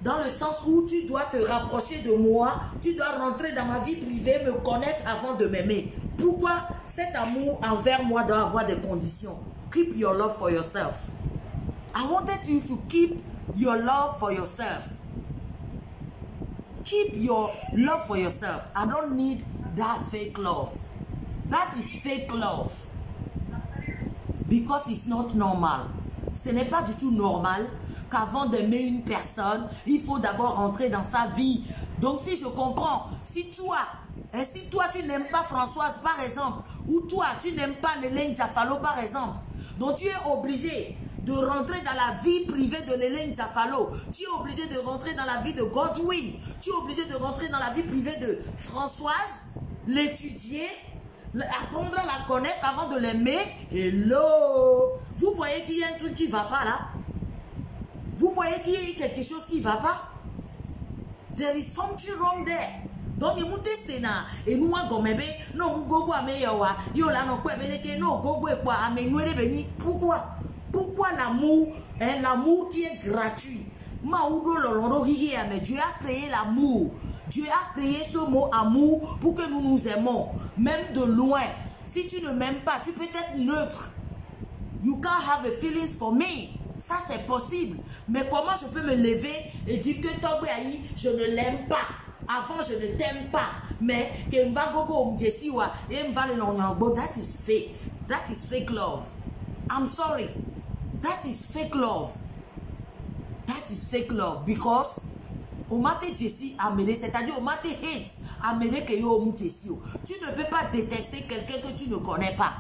dans le sens où tu dois te rapprocher de moi, tu dois rentrer dans ma vie privée, me connaître avant de m'aimer? Pourquoi cet amour envers moi doit avoir des conditions? Keep your love for yourself. I wanted you to keep your love for yourself. Keep your love for yourself. I don't need that fake love. That is fake love. Because it's not normal. Ce n'est pas du tout normal qu'avant d'aimer une personne, il faut d'abord rentrer dans sa vie. Donc si je comprends, si toi tu n'aimes pas Françoise par exemple, ou toi tu n'aimes pas Hélène Diafalo par exemple, donc tu es obligé de rentrer dans la vie privée de Hélène Diafalo, tu es obligé de rentrer dans la vie de Godwin, tu es obligé de rentrer dans la vie privée de Françoise, l'étudier, apprendre à la connaître avant de l'aimer. Hello! Vous voyez qu'il y a un truc qui ne va pas là? Vous voyez qu'il y a quelque chose qui ne va pas? There is something wrong there. Donc, il moute sena et nous a gomebe non gogo ameyawa yo la no kwe beleke no gogo e kwa amenwere beni. Pourquoi l'amour, hein, l'amour qui est gratuit? Maoudo lolondo hihi mais Dieu a créé l'amour. Dieu a créé ce mot amour pour que nous nous aimons, même de loin. Si tu ne m'aimes pas, tu peux être neutre. You can't have a feelings for me. Ça c'est possible. Mais comment je peux me lever et dire que Togbe Aïe, je ne l'aime pas? Avant, je ne t'aime pas. Mais que m'va gogo m'jesiwa et m'va le lonyango, that is fake. That is fake love. I'm sorry. That is fake love. That is fake love. Because Omate Jessi amene, c'est-à-dire Omate hate amene que yo Jessi. Tu ne peux pas détester quelqu'un que tu ne connais pas.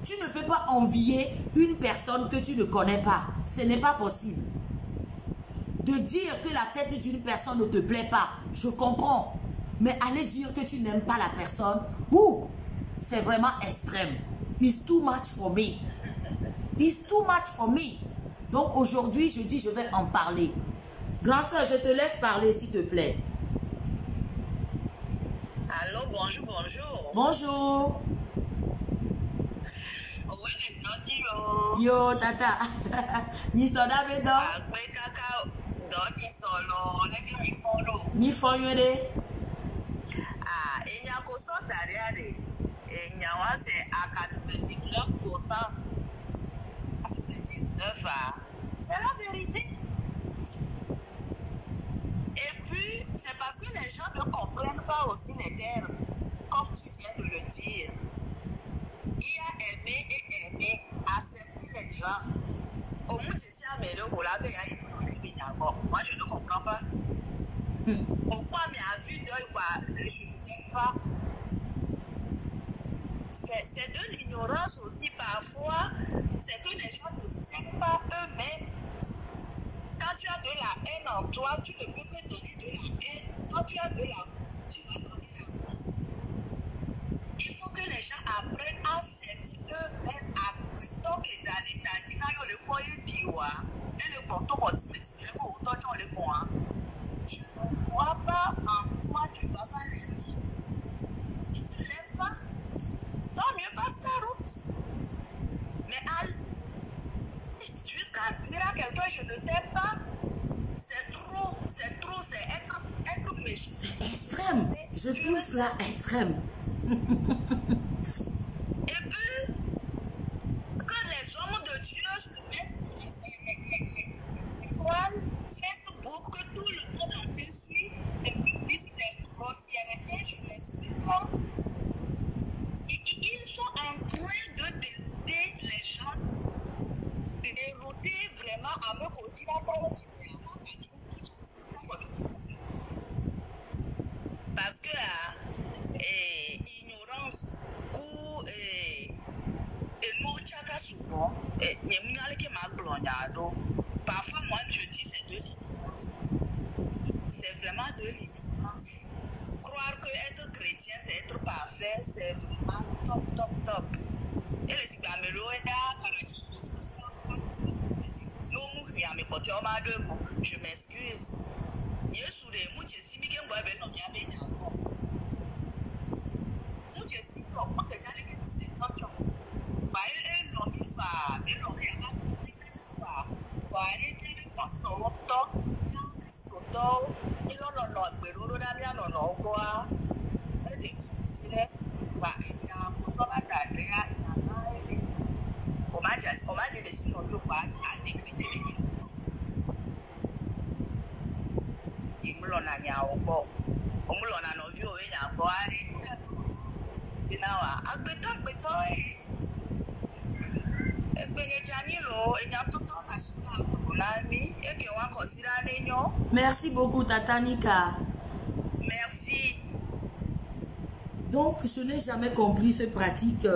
Tu ne peux pas envier une personne que tu ne connais pas. Ce n'est pas possible. De dire que la tête d'une personne ne te plaît pas, je comprends. Mais aller dire que tu n'aimes pas la personne, c'est vraiment extrême. It's too much for me. It's too much for me. Donc aujourd'hui, je dis, je vais en parler. Grand soeur, je te laisse parler, s'il te plaît. Allô, bonjour, bonjour. Bonjour. Yo, tata. Ni soda bedo. Ni fonyo de. Ah, il y a qu'au son derrière. Il y a c'est à 99%. 99, c'est la vérité. Et puis, c'est parce que les gens ne comprennent pas aussi les termes, comme tu viens de le dire. Il y a aimer et aimer, accepter les gens. Au moins, je suis à mes deux pour la paix. Moi, je ne comprends pas. Pourquoi mes yeux d'œil, je ne t'aime pas? C'est de l'ignorance aussi parfois. C'est que les gens ne s'aiment pas eux-mêmes. Quand tu as de la haine en toi, tu ne peux que donner de la haine. Quand tu as de l'amour, tu vas donner l'amour. Il faut que les gens apprennent à s'aimer photo quand tu m'expliques autant tu les vois. Je ne vois pas en quoi tu vas pas l'aimer. Et tu ne l'aimes pas. Tant mieux, passe ta route. Mais jusqu'à dire à quelqu'un je ne t'aime pas, c'est trop, c'est être méchant. C'est extrême. Je trouve cela extrême. Et puis, que les hommes de Dieu se mettent l'étoile, Facebook, que tout le monde en suit, et puis disent des grossièretés, je m'excuse. Ils sont en train de dérouter les gens, de dérouter vraiment à me côté là pour parce que ignorance ou nous chaka souvent parfois moi je dis c'est de l'ignorance, c'est vraiment de l'ignorance. Croire que être chrétien c'est être parfait, c'est vraiment top. Et les sigamelo je m'excuse. Merci beaucoup, Tatanika. Merci. Donc, je n'ai jamais compris ce pratique,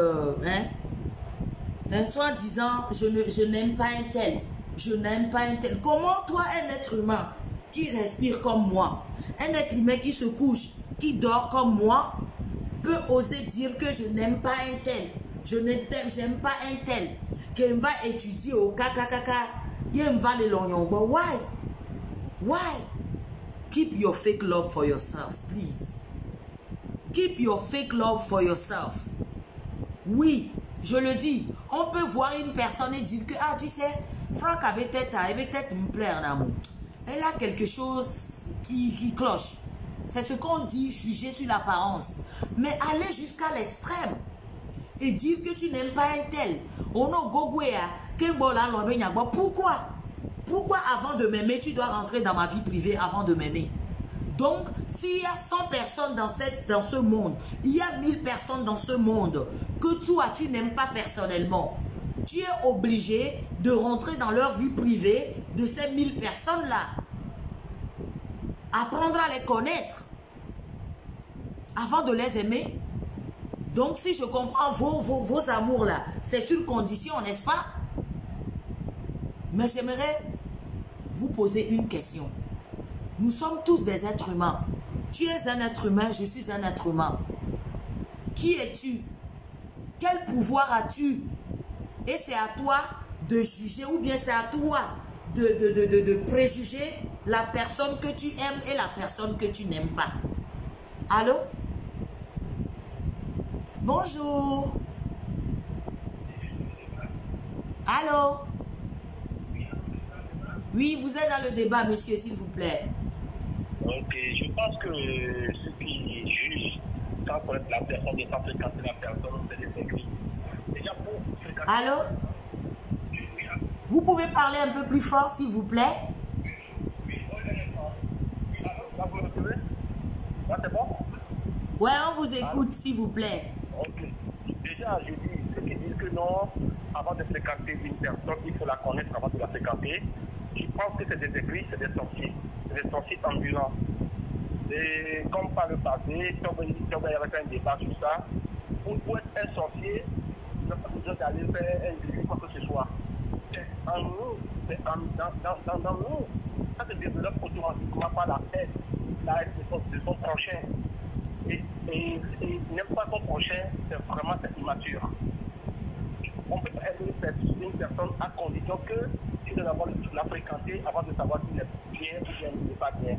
soit disant, je n'aime pas un tel. Je n'aime pas un tel. Comment toi, un être humain qui respire comme moi, un être humain qui se couche, qui dort comme moi, peut oser dire que je n'aime pas un tel. J'aime pas un tel. Qu'il va étudier au kakakaka. Il va le lognon. But why? Why? Keep your fake love for yourself, please. Keep your fake love for yourself. Oui, je le dis. On peut voir une personne et dire que, ah, tu sais, Franck avait peut-être me plaire d'amour. Elle a quelque chose qui cloche. C'est ce qu'on dit, juger sur l'apparence. Mais aller jusqu'à l'extrême et dire que tu n'aimes pas un tel. Pourquoi? Pourquoi avant de m'aimer, tu dois rentrer dans ma vie privée avant de m'aimer? Donc, s'il y a 100 personnes dans ce monde, il y a 1000 personnes dans ce monde que toi, tu n'aimes pas personnellement, tu es obligé de rentrer dans leur vie privée de ces 1000 personnes-là. Apprendre à les connaître avant de les aimer. Donc, si je comprends vos amours-là, c'est sur condition, n'est-ce pas? Mais j'aimerais vous poser une question. Nous sommes tous des êtres humains. Tu es un être humain, je suis un être humain. Qui es-tu? Quel pouvoir as-tu? Et c'est à toi de juger ou bien c'est à toi de préjuger la personne que tu aimes et la personne que tu n'aimes pas. Allô? Bonjour. Allô? Oui, vous êtes dans le débat, monsieur, s'il vous plaît. Ok, je pense que ceux qui jugent quand la personne n'est pas fréquenter la personne, c'est des écrits. Déjà pour fréquenter... Allô? Vous pouvez parler un peu plus fort, s'il vous plaît? Là, vous me recevez? Là, c'est bon? Ouais, on vous écoute, s'il vous plaît. Ok. Déjà, je dis, ceux qui disent que non, avant de fréquenter une personne, il faut la connaître avant de la fréquenter. Je pense que c'est des écrits, c'est des sorciers. C'est des sorciers ambulants. Et comme par le passé, si on va y avoir un débat sur ça, pour être un sorcier, il n'a pas besoin d'aller faire un délit, quoi que ce soit. C'est en nous, c'est dans nous. Ça se développe automatiquement par la haine de son prochain. Et n'aime pas son prochain, c'est vraiment cette immature. On peut aimer une personne à condition que tu besoin d'avoir la fréquenter avant de savoir s'il est bien ou bien il n'est pas bien.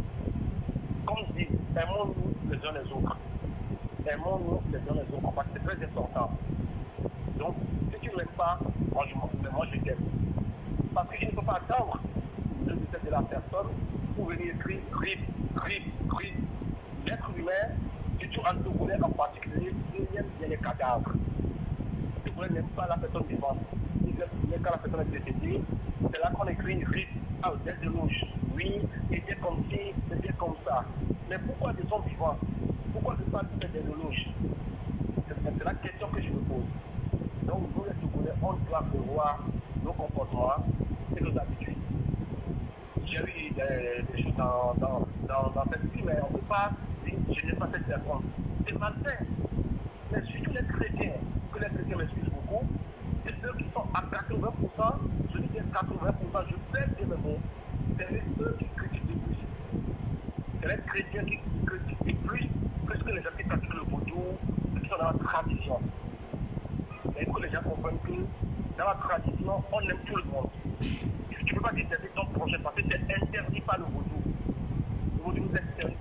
Comme je dis, aimons-nous les uns les autres. Aimons-nous les uns les autres parce que c'est très important. Donc, si tu ne m'aimes pas, moi je t'aime. Parce que je ne peux pas attendre le décès de la personne pour venir écrire, l'être humain, surtout en Togolais en particulier, il aime bien les cadavres. Le Togolais n'aime pas la personne vivante. Quand la personne est décédée, c'est là qu'on écrit des éloges. Oui, c'était comme ci, c'était comme ça. Mais pourquoi ils sont vivants? Pourquoi ne pas faire des éloges? C'est la question que je me pose. Donc nous les Togolais, on doit revoir nos comportements et nos habitudes. J'ai eu des choses dans cette vie, mais on ne peut pas dire je n'ai pas cette personne. C'est malsain. Mais surtout les chrétiens, que les chrétiens me suivent beaucoup, c'est ceux qui sont à 80%, je dis bien 80%, je fais des mots, c'est eux qui critiquent le plus. C'est les chrétiens qui critiquent le plus que les gens qui pratiquent le vaudou, ceux qui sont dans la tradition. Et il faut que les gens comprennent que dans la tradition, on aime tout le monde. Tu ne peux pas détester ton prochain parce que c'est interdit par le vaudou. Le vaudou nous interdit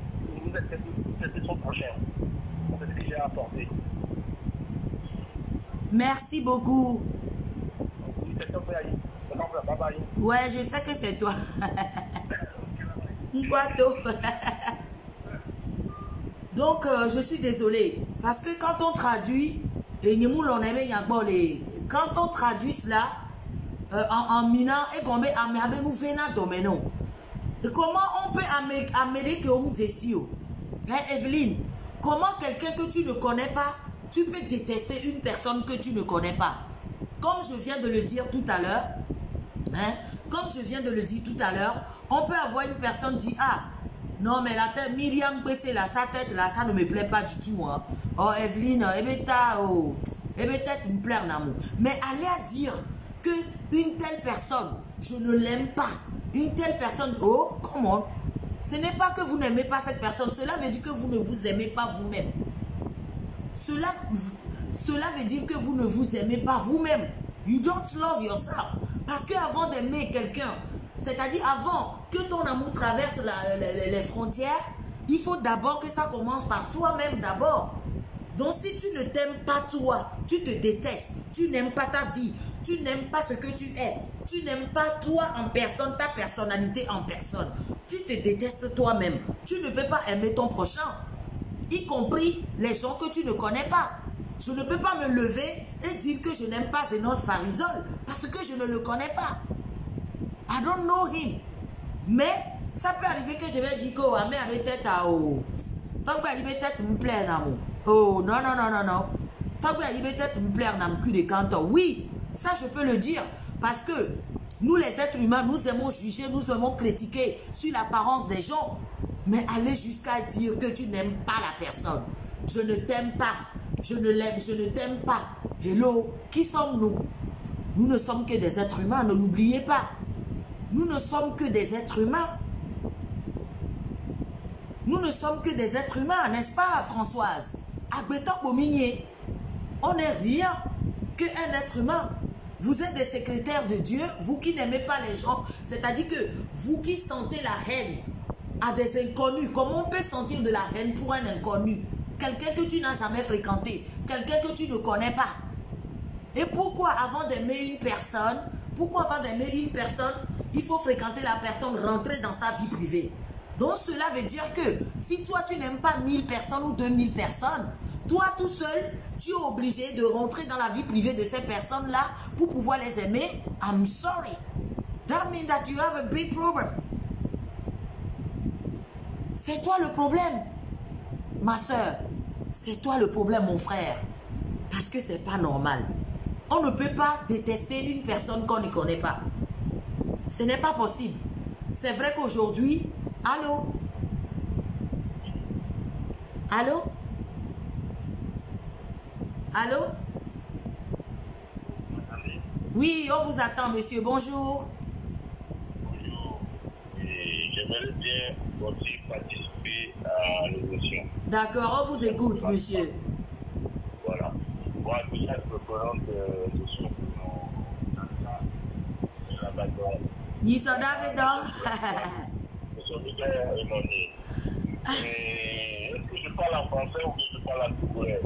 de détester son prochain. C'est ce que j'ai apporté. Merci beaucoup. Ouais, je sais que c'est toi. Donc, je suis désolée. Parce que quand on traduit, quand on traduit cela en minant et qu'on met nous comment on peut amener que on desio? Evelyne, comment quelqu'un que tu ne connais pas, tu peux détester une personne que tu ne connais pas? Comme je viens de le dire tout à l'heure, on peut avoir une personne qui dit, ah, non mais la tête, Myriam Bessé là, sa tête là, ça ne me plaît pas du tout. Hein. Oh Evelyne, peut-être me plaire d'amour. Mais aller à dire que une telle personne, je ne l'aime pas. Une telle personne, oh, comment? Ce n'est pas que vous n'aimez pas cette personne, cela veut dire que vous ne vous aimez pas vous-même. Cela veut dire que vous ne vous aimez pas vous-même. You don't love yourself. Parce qu'avant d'aimer quelqu'un, c'est-à-dire avant que ton amour traverse les frontières, il faut d'abord que ça commence par toi-même d'abord. Donc si tu ne t'aimes pas toi, tu te détestes, tu n'aimes pas ta vie, tu n'aimes pas ce que tu es, tu n'aimes pas toi en personne, ta personnalité en personne, tu te détestes toi-même, tu ne peux pas aimer ton prochain, y compris les gens que tu ne connais pas. Je ne peux pas me lever et dire que je n'aime pas Zénon Farizol parce que je ne le connais pas. I don't know him. Mais ça peut arriver que je vais dire que mais avec tête à oh. Tant que avec tête me plaît d'amour. Oh non. Tant que avec tête me plaît dans cul de canton. Oui, ça je peux le dire parce que nous les êtres humains, nous aimons juger, nous aimons critiquer sur l'apparence des gens. Mais aller jusqu'à dire que tu n'aimes pas la personne. Je ne t'aime pas. Je ne l'aime, je ne t'aime pas. Hello, qui sommes-nous? Nous ne sommes que des êtres humains, ne l'oubliez pas. Nous ne sommes que des êtres humains. Nous ne sommes que des êtres humains, n'est-ce pas, Françoise? On n'est rien qu'un être humain. Vous êtes des secrétaires de Dieu, vous qui n'aimez pas les gens. C'est-à-dire que vous qui sentez la haine à des inconnus. Comment on peut sentir de la haine pour un inconnu? Quelqu'un que tu n'as jamais fréquenté, quelqu'un que tu ne connais pas. Et pourquoi avant d'aimer une personne, il faut fréquenter la personne, rentrer dans sa vie privée? Donc cela veut dire que si toi tu n'aimes pas 1000 personnes ou 2000 personnes, toi tout seul, tu es obligé de rentrer dans la vie privée de ces personnes-là pour pouvoir les aimer. I'm sorry. That means that you have a big problem. C'est toi le problème, ma soeur. C'est toi le problème, mon frère. Parce que c'est pas normal. On ne peut pas détester une personne qu'on ne connaît pas. Ce n'est pas possible. C'est vrai qu'aujourd'hui... Allô? Allô? Allô? Oui, on vous attend, monsieur. Bonjour. Bonjour. J'aimerais bien aussi participer à l'émission. D'accord, on vous écoute, monsieur. Voilà. Moi, déjà, je me présente de son nom. La background. Ni ça dedans. Nous sommes et mon nez. Est-ce que je parle en français ou que je parle en togolais?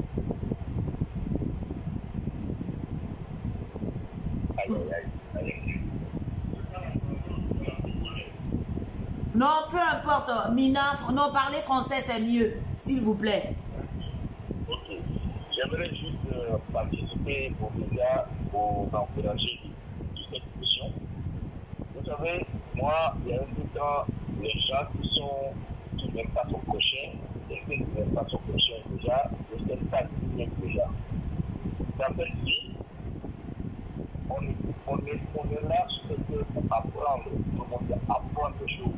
Aïe, aïe, aïe. Non, peu importe. Mina, non, parler français, c'est mieux. S'il vous plaît. Ok. J'aimerais juste participer au média pour encourager de cette émission. Vous savez, moi, il y a un peu de temps, les gens qui n'aiment pas son prochain, et ceux qui n'aiment pas son prochain déjà, ne s'aiment pas bien déjà. Dans cette vie, on est là pour apprendre, apprendre des choses.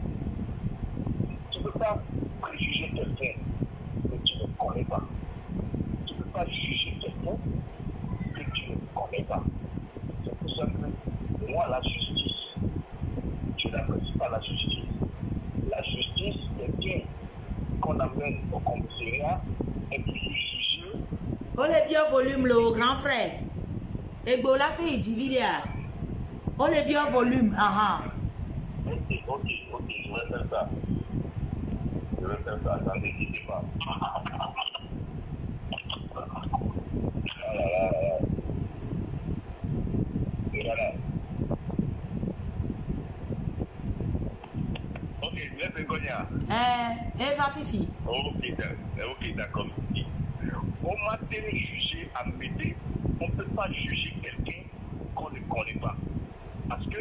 Tu ne peux pas préjuger quelqu'un que tu ne connais pas. Tu ne peux pas juger quelqu'un que tu ne connais pas. C'est pour ça que moi, la justice, je n'apprécie pas la justice. La justice, c'est bien qu'on amène au commissariat et puis juger. On est bien volume, le grand frère. Et Bola, tu dis vidéo. On est bien volume. Aha. Ok, je vais faire ça. Attendez, quittez pas. Ah là là là. Et voilà. Ok, laisse Gonia. Va Fifi. Ok, d'accord. On m'a tenu jugé à m'aider. On ne peut pas juger quelqu'un qu'on ne connaît pas. Parce que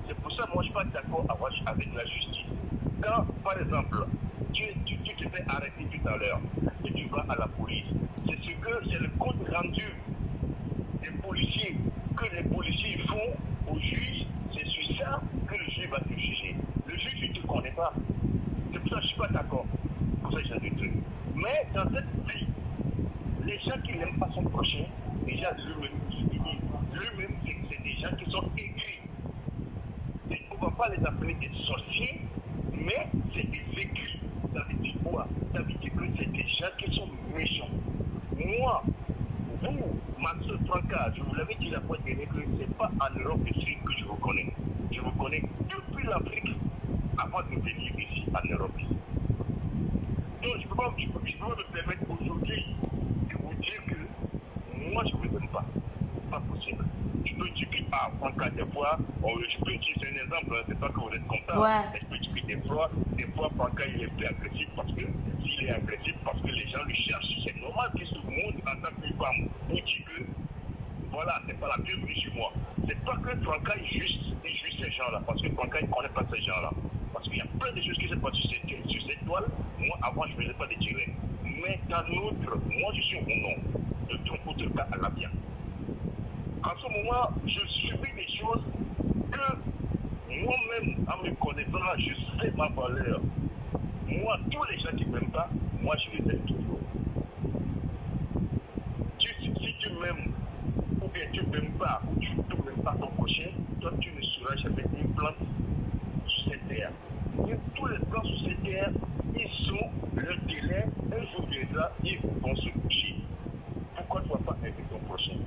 c'est pour ça que moi je ne suis pas d'accord avec la justice. Quand, par exemple, tu te fais arrêter tout à l'heure et tu vas à la police, c'est le compte rendu des policiers que les policiers font au juge, c'est sur ça que le juge va te juger. Le juge ne te connaît pas. C'est pour ça que je ne suis pas d'accord. Pour ça que j'ai des trucs. Mais dans cette vie, les gens qui n'aiment pas son prochain, déjà lui-même, c'est des gens qui sont aigris. On ne va pas les appeler des sorciers, mais c'est des aigris. Ça veut dire quoi? Ça veut dire que c'est des gens qui sont méchants. Moi, vous, ma soeur Franca, je vous l'avais dit la fois dernière que ce n'est pas en Europe ici que je vous connais. Je vous connais depuis l'Afrique avant de venir ici en Europe. Donc je peux pas me permettre aujourd'hui de vous dire que moi je ne vous aime pas. C'est pas possible. Je peux dire que, Franca, des fois, je peux dire, c'est un exemple, c'est pas que vous êtes content. Ouais. Je peux dire que des fois, Franca, il est plus agressif parce que, s'il est agressif parce que les gens lui cherchent, c'est normal que tout le monde, en tant que femme, vous dit que, voilà, c'est pas la bienvenue sur moi. C'est pas que Franca, il juge ces gens-là, parce que Franca, il ne connaît pas ces gens-là. Parce qu'il y a plein de choses qui se passent sur cette toile. Moi, avant, je ne faisais pas des tirets. Mais dans l'autre, moi, je suis au nom de ton autre cas à la bien. En ce moment, je subis des choses que moi-même, en me connaissant, je sais ma valeur. Moi, tous les gens qui ne m'aiment pas, moi, je les aime toujours. Si tu m'aimes, ou bien tu ne m'aimes pas, ou tu ne m'aimes pas ton prochain, toi, tu ne seras jamais une plante sur cette terre. Et tous les plants sur cette terre, ils sont le délai, un jour viendra, ils vont se coucher. Pourquoi tu ne vas pas aimer ton prochain?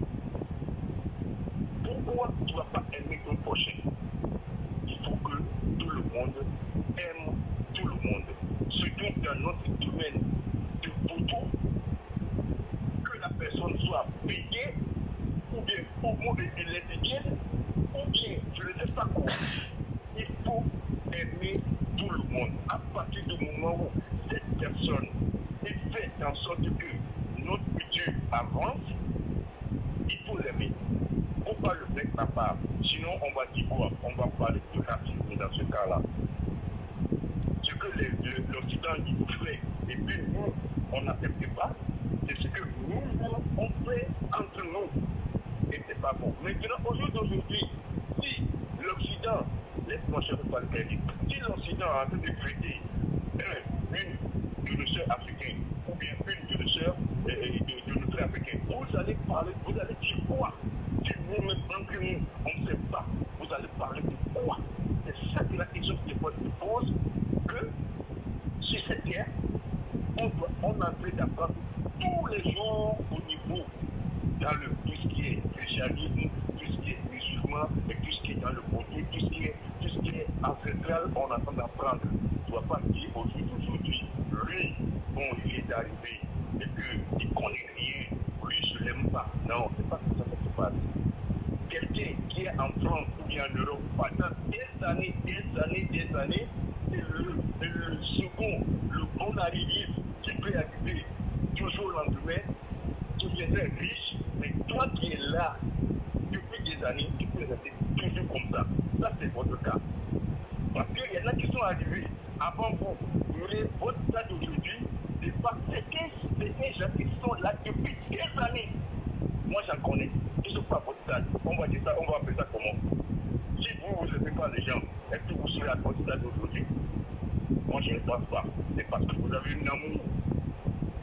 Pourquoi tu ne vas pas aimer ton prochain? Il faut que tout le monde aime tout le monde. Surtout dans notre domaine de photo, que la personne soit payée, ou bien homo et lesbienne, ou bien je ne sais pas quoi. Il faut aimer tout le monde. À partir du moment où cette personne est faite en sorte que notre culture avance, il faut l'aimer. Il ne faut pas le mettre à part. Sinon, on va dire quoi? On va parler de racisme dans ce cas-là. Ce que l'Occident nous fait, et puis nous, on n'accepte pas, c'est ce que nous, on fait entre nous. Et c'est pas bon. Maintenant, au jour d'aujourd'hui, si l'Occident, laisse-moi chercher par le crédit, si l'Occident a en train de traiter une de nos sœurs africaines, ou bien une de nos sœurs de nos frères africains, vous allez parler, vous allez dire quoi? Si nous-mêmes, entre nous, on ne sait pas, vous allez parler de quoi? C'est ça que la question qui se pose, que sur cette terre, on a envie d'apprendre tous les jours au niveau dans tout ce qui est christianisme, tout ce qui est musulman, et tout ce qui est dans le vaudou, tout ce qui est ancestrale, on est en train d'apprendre. Tu ne vas pas dire aujourd'hui, lui, bon, il est arrivé et qu'il ne connaît rien, lui, je ne l'aime pas. Non, c'est pas comme ça que ça se passe. Quelqu'un qui est en France ou bien en Europe pendant des années, c'est le second, le bon arriviste qui peut arriver toujours le lendemain, tu viendrais riche, mais toi qui es là depuis des années, tu peux rester toujours comme ça. Ça, c'est votre cas. Parce qu'il y en a qui sont arrivés avant vous. Mais votre stade aujourd'hui, c'est pas des gens qui sont là depuis des années. Moi, j'en connais. Ils ne sont pas votre stade. On va dire ça, on va appeler ça comment? Si vous n'aimez pas les gens, est-ce que vous serez à votre stade aujourd'hui? Moi, je ne pense pas. C'est parce que vous avez un amour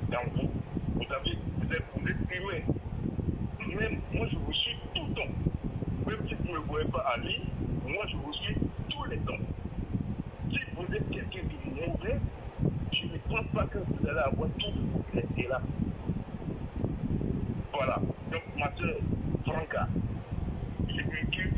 dans vous. Vous êtes humain. Même moi, je vous suis tout le temps. Même si vous ne me voyez pas à lui, moi, je vous suis tous les temps. Si vous êtes quelqu'un de mauvais, je ne pense pas que vous allez avoir tout ce que vous êtes là. Voilà. Donc, ma soeur, Franca, je me quitte.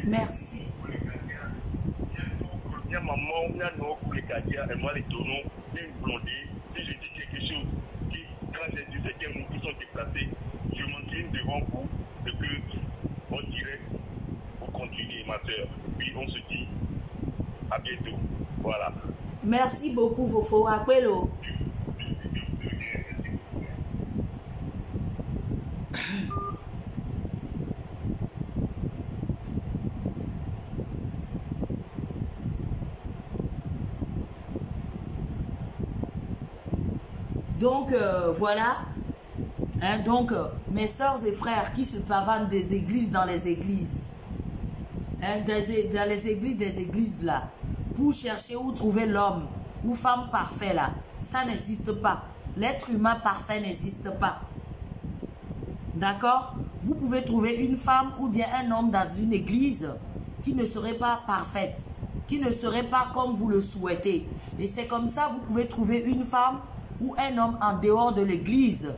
Merci. Bien maman, on a nos coups et moi les tonneaux, une blondée. Si je dis quelque chose, qui, quand j'ai dit c'est quels mots qui sont déplacés, je m'incline devant vous et que on dirait vous continuez ma soeur. Puis on se dit à bientôt. Voilà. Merci beaucoup, Fofo. Appelez-le. Donc, voilà. Hein, donc, mes soeurs et frères qui se pavanent des églises dans les églises. Hein, dans les églises des églises là. Pour chercher où trouver l'homme ou femme parfait là. Ça n'existe pas. L'être humain parfait n'existe pas. D'accord? Vous pouvez trouver une femme ou bien un homme dans une église qui ne serait pas parfaite. Qui ne serait pas comme vous le souhaitez. Et c'est comme ça vous pouvez trouver une femme ou un homme en dehors de l'église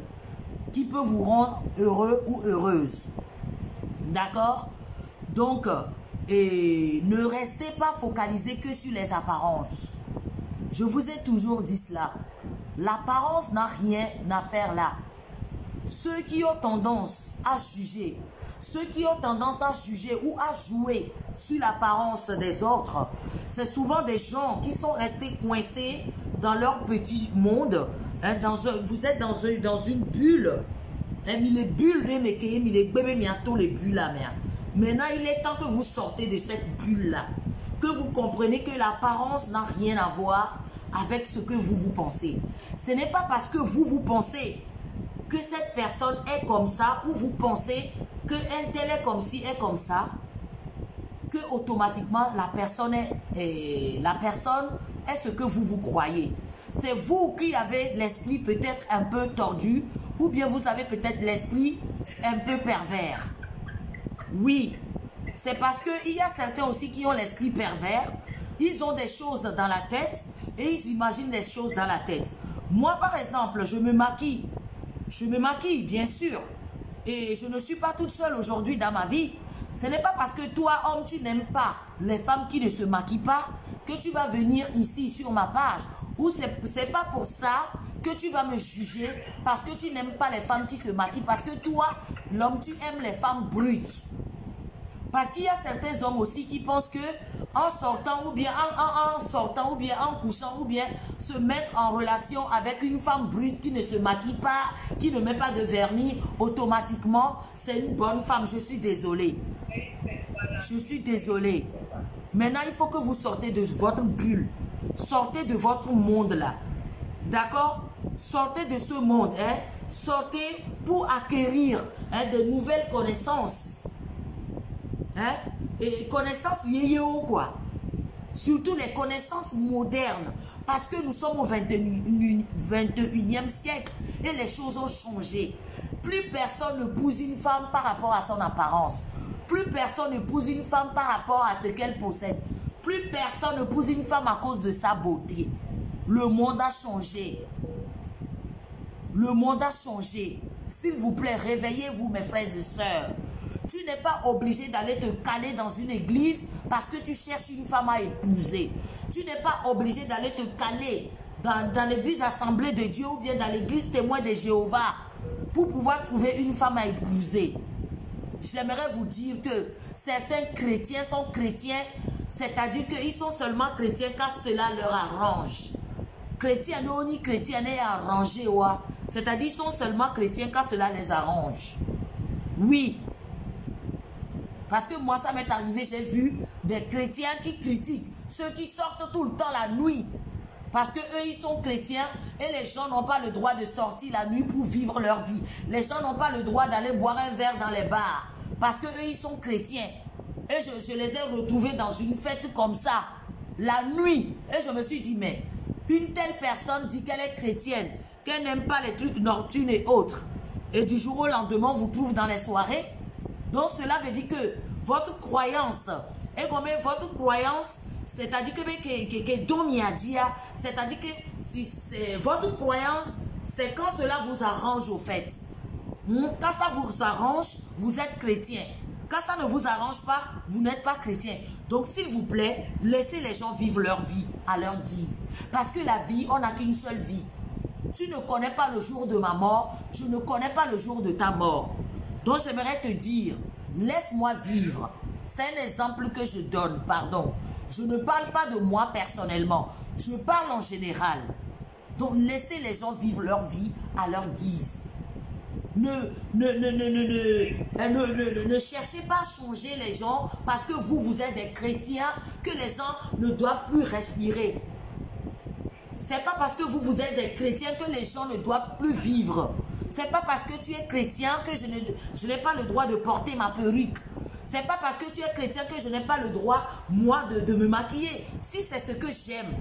qui peut vous rendre heureux ou heureuse. D'accord? Donc, ne restez pas focalisé que sur les apparences. Je vous ai toujours dit cela. L'apparence n'a rien à faire là. Ceux qui ont tendance à juger, ou à jouer sur l'apparence des autres, c'est souvent des gens qui sont restés coincés dans leur petit monde. Hein, vous êtes dans une bulle. Hein, les bulles de Mekeye, les bébés bientôt les bulles là. Maintenant, il est temps que vous sortez de cette bulle-là. Que vous compreniez que l'apparence n'a rien à voir avec ce que vous pensez. Ce n'est pas parce que vous pensez que cette personne est comme ça ou vous pensez qu'un tel est comme ci, est comme ça, que automatiquement la personne est ce que vous croyez. C'est vous qui avez l'esprit peut-être un peu tordu ou bien vous avez peut-être l'esprit un peu pervers. Oui, c'est parce qu'il y a certains aussi qui ont l'esprit pervers. Ils ont des choses dans la tête et ils imaginent des choses dans la tête. Moi, par exemple, je me maquille. Je me maquille, bien sûr. Et je ne suis pas toute seule aujourd'hui dans ma vie. Ce n'est pas parce que toi, homme, tu n'aimes pas les femmes qui ne se maquillent pas que tu vas venir ici sur ma page. Ou c'est pas pour ça que tu vas me juger parce que tu n'aimes pas les femmes qui se maquillent. Parce que toi, l'homme, tu aimes les femmes brutes. Parce qu'il y a certains hommes aussi qui pensent que en sortant ou bien en couchant ou bien se mettre en relation avec une femme brute qui ne se maquille pas, qui ne met pas de vernis, automatiquement c'est une bonne femme. Je suis désolée. Je suis désolée. Maintenant, il faut que vous sortez de votre bulle. Sortez de votre monde là. D'accord? Sortez de ce monde. Hein? Sortez pour acquérir de nouvelles connaissances. Hein? Et connaissance yéyéo quoi. Surtout les connaissances modernes. Parce que nous sommes au 21e siècle et les choses ont changé. Plus personne ne épouse une femme par rapport à son apparence. Plus personne n'épouse une femme par rapport à ce qu'elle possède. Plus personne n'épouse une femme à cause de sa beauté. Le monde a changé. Le monde a changé. S'il vous plaît, réveillez-vous mes frères et sœurs. Tu n'es pas obligé d'aller te caler dans une église parce que tu cherches une femme à épouser. Tu n'es pas obligé d'aller te caler dans l'église Assemblée de Dieu ou bien dans l'église Témoin de Jéhovah pour pouvoir trouver une femme à épouser. J'aimerais vous dire que certains chrétiens sont chrétiens, c'est-à-dire qu'ils sont seulement chrétiens quand cela leur arrange. Chrétiens non ni chrétiens n'est arrangé, c'est-à-dire qu'ils sont seulement chrétiens quand cela les arrange. Oui. Parce que moi, ça m'est arrivé, j'ai vu des chrétiens qui critiquent ceux qui sortent tout le temps la nuit. Parce que eux, ils sont chrétiens et les gens n'ont pas le droit de sortir la nuit pour vivre leur vie. Les gens n'ont pas le droit d'aller boire un verre dans les bars. Parce que eux, ils sont chrétiens. Et je les ai retrouvés dans une fête comme ça, la nuit. Et je me suis dit, mais une telle personne dit qu'elle est chrétienne, qu'elle n'aime pas les trucs nocturnes et autres. Et du jour au lendemain, on vous trouve dans les soirées. Donc cela veut dire que votre croyance, et comme votre croyance, c'est-à-dire que c'est-à-dire que votre croyance, c'est quand cela vous arrange au fait. Quand ça vous arrange, vous êtes chrétien. Quand ça ne vous arrange pas, vous n'êtes pas chrétien. Donc s'il vous plaît, laissez les gens vivre leur vie à leur guise. Parce que la vie, on n'a qu'une seule vie. Tu ne connais pas le jour de ma mort, je ne connais pas le jour de ta mort. Donc j'aimerais te dire, laisse-moi vivre. C'est un exemple que je donne, pardon. Je ne parle pas de moi personnellement, je parle en général. Donc laissez les gens vivre leur vie à leur guise. Ne cherchez pas à changer les gens parce que vous êtes des chrétiens que les gens ne doivent plus respirer. C'est pas parce que vous êtes des chrétiens que les gens ne doivent plus vivre. C'est pas parce que tu es chrétien que je n'ai pas le droit de porter ma perruque. C'est pas parce que tu es chrétien que je n'ai pas le droit, moi, de me maquiller. Si c'est ce que j'aime,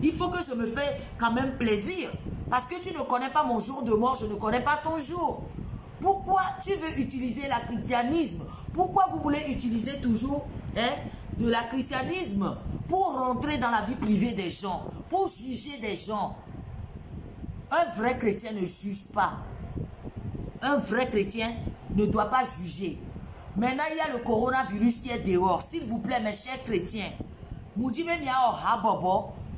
il faut que je me fais quand même plaisir. Parce que tu ne connais pas mon jour de mort, je ne connais pas ton jour. Pourquoi tu veux utiliser le christianisme? Pourquoi vous voulez utiliser toujours de la christianisme pour rentrer dans la vie privée des gens, pour juger des gens? Un vrai chrétien ne juge pas. Un vrai chrétien ne doit pas juger. Maintenant, il y a le coronavirus qui est dehors. S'il vous plaît, mes chers chrétiens,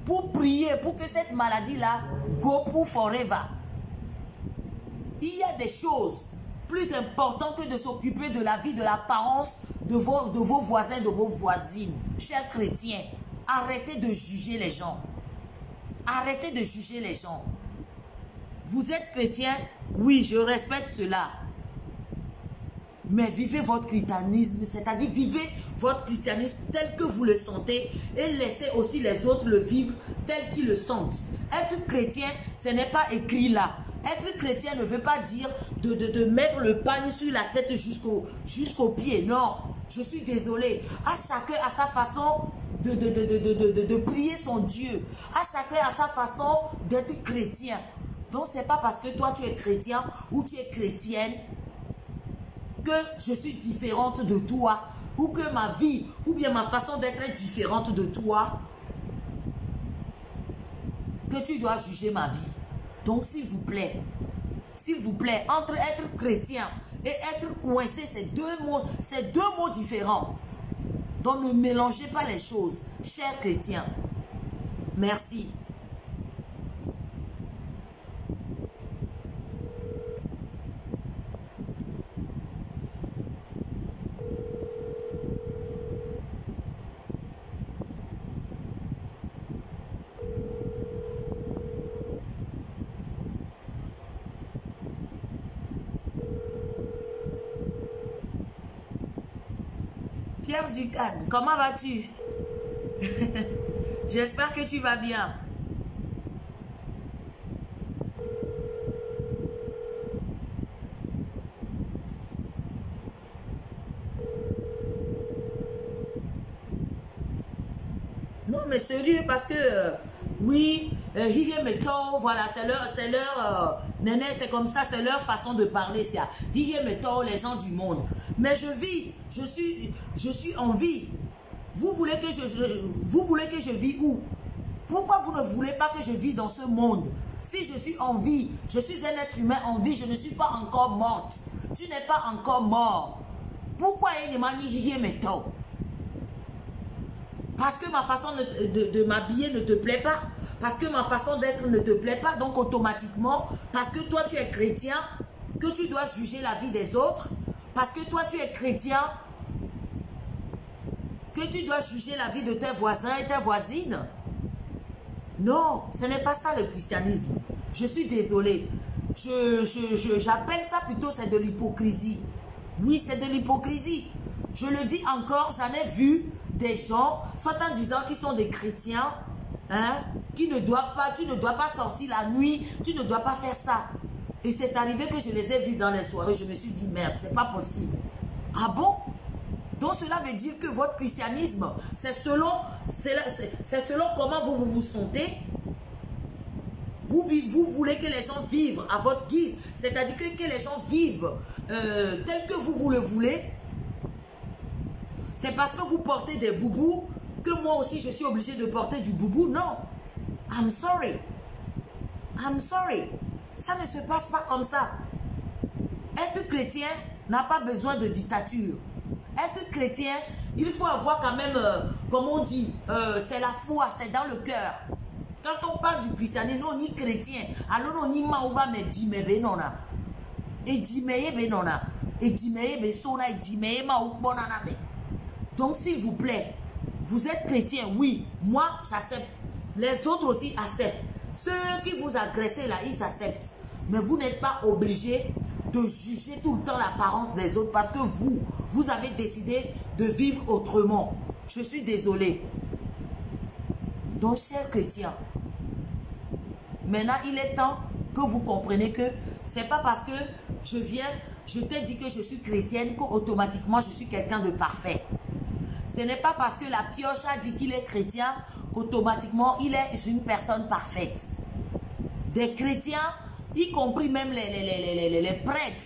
pour prier pour que cette maladie-là go pour forever. Il y a des choses plus importantes que de s'occuper de la vie, de l'apparence de vos voisins, de vos voisines. Chers chrétiens, arrêtez de juger les gens. Arrêtez de juger les gens. Vous êtes chrétien? Oui, je respecte cela. Mais vivez votre christianisme, c'est-à-dire vivez votre christianisme tel que vous le sentez et laissez aussi les autres le vivre tel qu'ils le sentent. Être chrétien, ce n'est pas écrit là. Être chrétien ne veut pas dire de mettre le pagne sur la tête jusqu'au pied. Non, je suis désolé. À chacun à sa façon de prier son Dieu. À chacun à sa façon d'être chrétien. Donc, ce n'est pas parce que toi, tu es chrétien ou tu es chrétienne que je suis différente de toi ou que ma vie ou bien ma façon d'être est différente de toi que tu dois juger ma vie. Donc, s'il vous plaît, entre être chrétien et être coincé, c'est deux mots différents. Donc, ne mélangez pas les choses, chers chrétiens. Merci. Pierre Ducan, comment vas-tu? J'espère que tu vas bien. Non, mais sérieux, parce que, oui, hihi meto, voilà, c'est leur, néné, c'est comme ça, c'est leur façon de parler, ça. Hihi meto, les gens du monde. Mais je vis, je suis en vie. Vous voulez que je vis où? Pourquoi vous ne voulez pas que je vis dans ce monde? Si je suis en vie, je suis un être humain en vie, je ne suis pas encore morte. Tu n'es pas encore mort. Pourquoi il m'a dit hihi meto? Parce que ma façon de m'habiller ne te plaît pas. Parce que ma façon d'être ne te plaît pas. Donc automatiquement, parce que toi tu es chrétien, que tu dois juger la vie des autres. Parce que toi tu es chrétien, que tu dois juger la vie de tes voisins et tes voisines. Non, ce n'est pas ça le christianisme. Je suis désolée. J'appelle ça plutôt, c'est de l'hypocrisie. Oui, c'est de l'hypocrisie. Je le dis encore, j'en ai vu des gens, soit en disant qu'ils sont des chrétiens, hein, qui ne doivent pas, tu ne dois pas sortir la nuit, tu ne dois pas faire ça. Et c'est arrivé que je les ai vus dans les soirées, je me suis dit, merde, c'est pas possible. Ah bon? Donc cela veut dire que votre christianisme, c'est selon comment vous sentez. Vous voulez que les gens vivent à votre guise, c'est-à-dire que les gens vivent tel que vous le voulez. C'est parce que vous portez des boubous que moi aussi je suis obligé de porter du boubou. Non. I'm sorry. I'm sorry. Ça ne se passe pas comme ça. Être chrétien n'a pas besoin de dictature. Être chrétien, il faut avoir quand même, comme on dit, c'est la foi, c'est dans le cœur. Quand on parle du christianisme, on dit chrétien. Alors on dit maouba me djime benona. Et djimeye benona. Et djimeye besona. Et djimeye maoubonana me. Donc, s'il vous plaît, vous êtes chrétien, oui, moi, j'accepte. Les autres aussi acceptent. Ceux qui vous agressent là, ils acceptent. Mais vous n'êtes pas obligé de juger tout le temps l'apparence des autres parce que vous avez décidé de vivre autrement. Je suis désolée. Donc, chers chrétiens, maintenant, il est temps que vous compreniez que ce n'est pas parce que je t'ai dit que je suis chrétienne qu'automatiquement, je suis quelqu'un de parfait. Ce n'est pas parce que la pioche a dit qu'il est chrétien qu'automatiquement il est une personne parfaite. Des chrétiens, y compris même les prêtres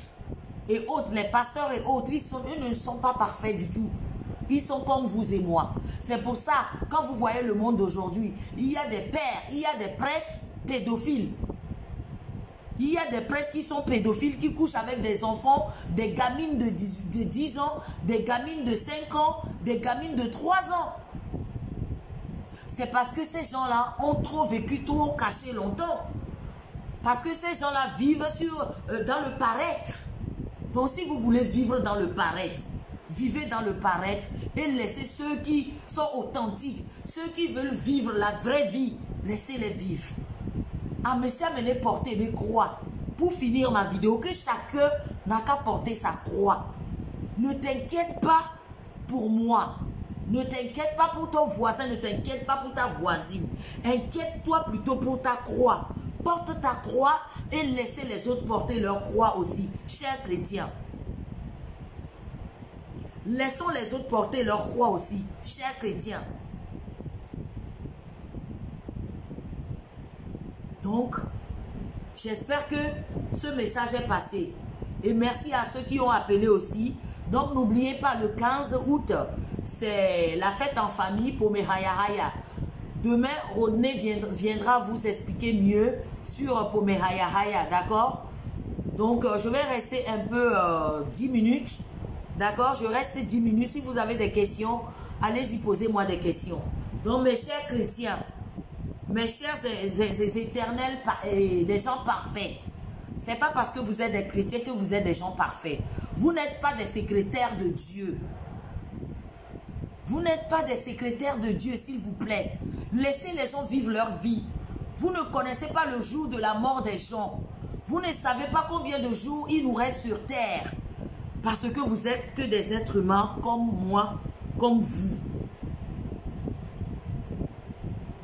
et autres, les pasteurs et autres, eux ne sont pas parfaits du tout. Ils sont comme vous et moi. C'est pour ça, quand vous voyez le monde d'aujourd'hui, il y a des pères, il y a des prêtres pédophiles. Il y a des prêtres qui sont pédophiles, qui couchent avec des enfants, des gamines de 10 ans, des gamines de 5 ans, des gamines de 3 ans. C'est parce que ces gens-là ont trop vécu, trop caché longtemps. Parce que ces gens-là vivent dans le paraître. Donc si vous voulez vivre dans le paraître, vivez dans le paraître et laissez ceux qui sont authentiques, ceux qui veulent vivre la vraie vie, laissez-les vivre. Ah, mais ça venait porter mes croix. Pour finir ma vidéo, que chacun n'a qu'à porter sa croix. Ne t'inquiète pas pour moi. Ne t'inquiète pas pour ton voisin, ne t'inquiète pas pour ta voisine. Inquiète-toi plutôt pour ta croix. Porte ta croix et laissez les autres porter leur croix aussi. Chers chrétiens. Laissons les autres porter leur croix aussi. Chers chrétiens. Donc, j'espère que ce message est passé. Et merci à ceux qui ont appelé aussi. Donc, n'oubliez pas, le 15 août, c'est la fête en famille pour mes Haya Haya. Demain, Rodney viendra vous expliquer mieux sur pour mes Haya Haya, d'accord? Donc, je vais rester un peu 10 minutes. D'accord? Je reste 10 minutes. Si vous avez des questions, allez-y, posez-moi des questions. Donc, mes chers chrétiens, mes chers éternels, des gens parfaits, ce n'est pas parce que vous êtes des chrétiens que vous êtes des gens parfaits. Vous n'êtes pas des secrétaires de Dieu. Vous n'êtes pas des secrétaires de Dieu, s'il vous plaît. Laissez les gens vivre leur vie. Vous ne connaissez pas le jour de la mort des gens. Vous ne savez pas combien de jours il nous reste sur terre. Parce que vous êtes que des êtres humains comme moi, comme vous.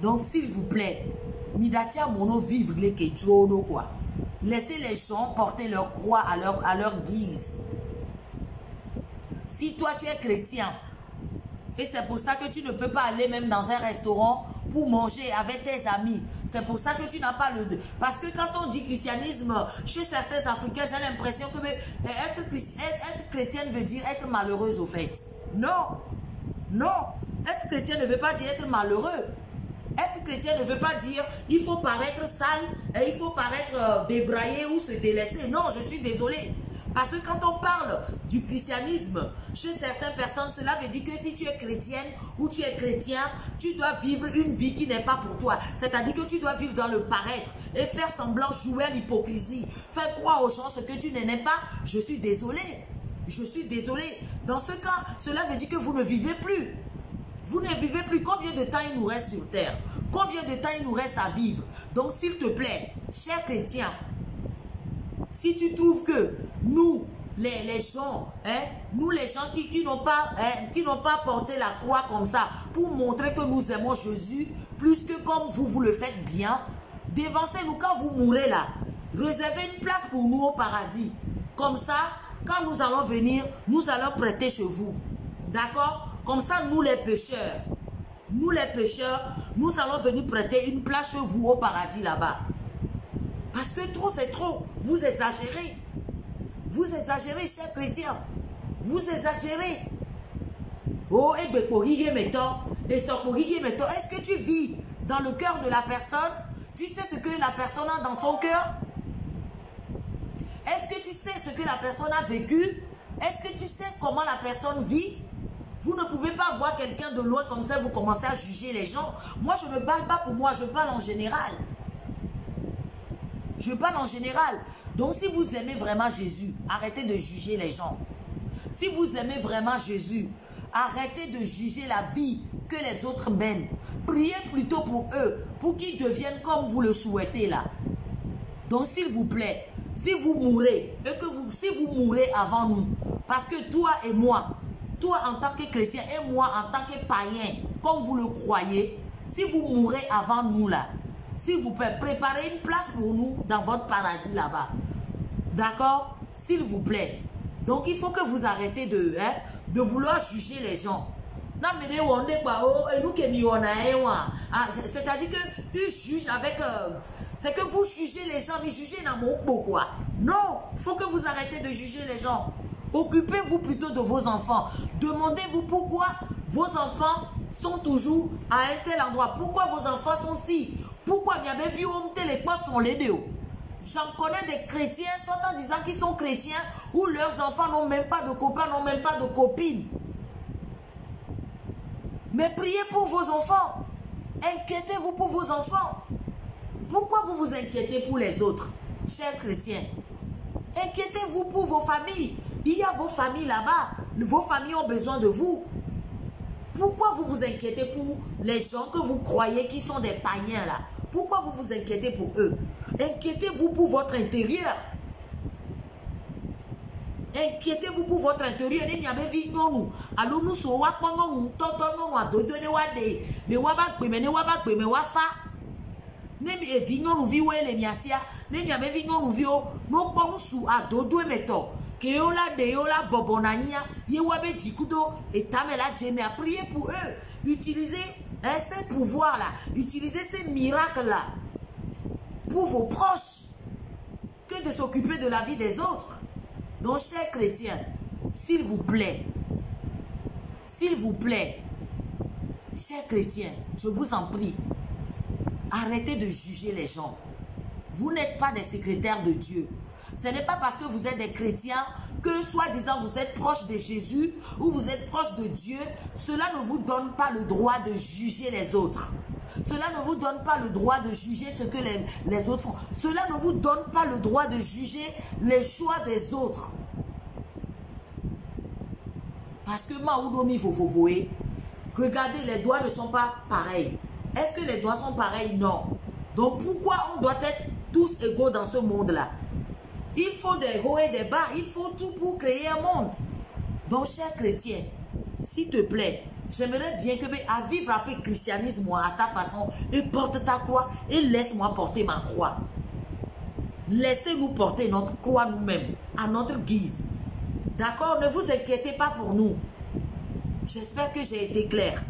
Donc, s'il vous plaît, Midatia Mono vivre les Ketrono, quoi. Laissez les gens porter leur croix à leur guise. Si toi, tu es chrétien, Et c'est pour ça que tu ne peux pas aller même dans un restaurant pour manger avec tes amis. C'est pour ça que tu n'as pas le... Parce que quand on dit christianisme, chez certains Africains, j'ai l'impression que être chrétienne veut dire être malheureuse au fait. Non. Non. Être chrétien ne veut pas dire être malheureux. Être chrétien ne veut pas dire il faut paraître sale, et il faut paraître débraillé ou se délaisser. Non, je suis désolée. Parce que quand on parle du christianisme, chez certaines personnes, cela veut dire que si tu es chrétienne ou tu es chrétien, tu dois vivre une vie qui n'est pas pour toi. C'est-à-dire que tu dois vivre dans le paraître et faire semblant, jouer à l'hypocrisie. Faire croire aux gens ce que tu n'es pas. Je suis désolée. Je suis désolée. Dans ce cas, cela veut dire que vous ne vivez plus. Vous ne vivez plus. Combien de temps il nous reste sur terre? Combien de temps il nous reste à vivre? Donc, s'il te plaît, chers chrétiens, si tu trouves que nous, les gens, nous les gens qui n'ont pas porté la croix comme ça, pour montrer que nous aimons Jésus, plus que comme vous le faites bien, dévancez-nous quand vous mourrez là. Réservez une place pour nous au paradis. Comme ça, quand nous allons venir, nous allons prêter chez vous. D'accord? Comme ça, nous les pécheurs, nous allons venir prêter une place chez vous au paradis là-bas. Parce que trop, c'est trop. Vous exagérez. Vous exagérez, chers chrétiens. Vous exagérez. Oh, est-ce que tu vis dans le cœur de la personne? Tu sais ce que la personne a dans son cœur? Est-ce que tu sais ce que la personne a vécu? Est-ce que tu sais comment la personne vit? Vous ne pouvez pas voir quelqu'un de loin comme ça, vous commencez à juger les gens. Moi, je ne parle pas pour moi, je parle en général. Je parle en général. Donc, si vous aimez vraiment Jésus, arrêtez de juger les gens. Si vous aimez vraiment Jésus, arrêtez de juger la vie que les autres mènent. Priez plutôt pour eux, pour qu'ils deviennent comme vous le souhaitez là. Donc, s'il vous plaît, si vous mourrez, et que si vous mourrez avant nous, parce que toi et moi, toi en tant que chrétien et moi en tant que païen, comme vous le croyez, si vous mourrez avant nous là, s'il vous plaît, préparez une place pour nous dans votre paradis là-bas. D'accord? S'il vous plaît. Donc, il faut que vous arrêtez de vouloir juger les gens. C'est-à-dire qu'ils jugent avec... c'est que vous jugez les gens, mais jugez dans mon beau quoi. Non, il faut que vous arrêtez de juger les gens. Occupez-vous plutôt de vos enfants. Demandez-vous pourquoi vos enfants sont toujours à un tel endroit. Pourquoi vos enfants sont si... Pourquoi il y avait vu les potes sont les deux. J'en connais des chrétiens, soit en disant qu'ils sont chrétiens, où leurs enfants n'ont même pas de copains, n'ont même pas de copines. Mais priez pour vos enfants. Inquiétez-vous pour vos enfants. Pourquoi vous vous inquiétez pour les autres, chers chrétiens? Inquiétez-vous pour vos familles. Il y a vos familles là-bas. Vos familles ont besoin de vous. Pourquoi vous vous inquiétez pour les gens que vous croyez qui sont des païens là? Pourquoi vous vous inquiétez pour eux? Inquiétez-vous pour votre intérieur. Inquiétez-vous pour votre intérieur. Priez pour eux. Utilisez ces pouvoirs-là. Utilisez ces miracles-là pour vos proches que de s'occuper de la vie des autres. Donc, chers chrétiens, s'il vous plaît, chers chrétiens, je vous en prie, arrêtez de juger les gens. Vous n'êtes pas des secrétaires de Dieu. Ce n'est pas parce que vous êtes des chrétiens que, soi-disant, vous êtes proche de Jésus ou vous êtes proche de Dieu. Cela ne vous donne pas le droit de juger les autres. Cela ne vous donne pas le droit de juger ce que les autres font. Cela ne vous donne pas le droit de juger les choix des autres. Parce que Maoudomi Fofofoé, regardez, les doigts ne sont pas pareils. Est-ce que les doigts sont pareils? Non. Donc pourquoi on doit être tous égaux dans ce monde-là? Il faut des hauts et des bas. Il faut tout pour créer un monde. Donc, chers chrétiens, s'il te plaît, j'aimerais bien que à vivre un peu christianisme à ta façon et porte ta croix et laisse-moi porter ma croix. Laissez-nous porter notre croix nous-mêmes à notre guise. D'accord? Ne vous inquiétez pas pour nous. J'espère que j'ai été claire.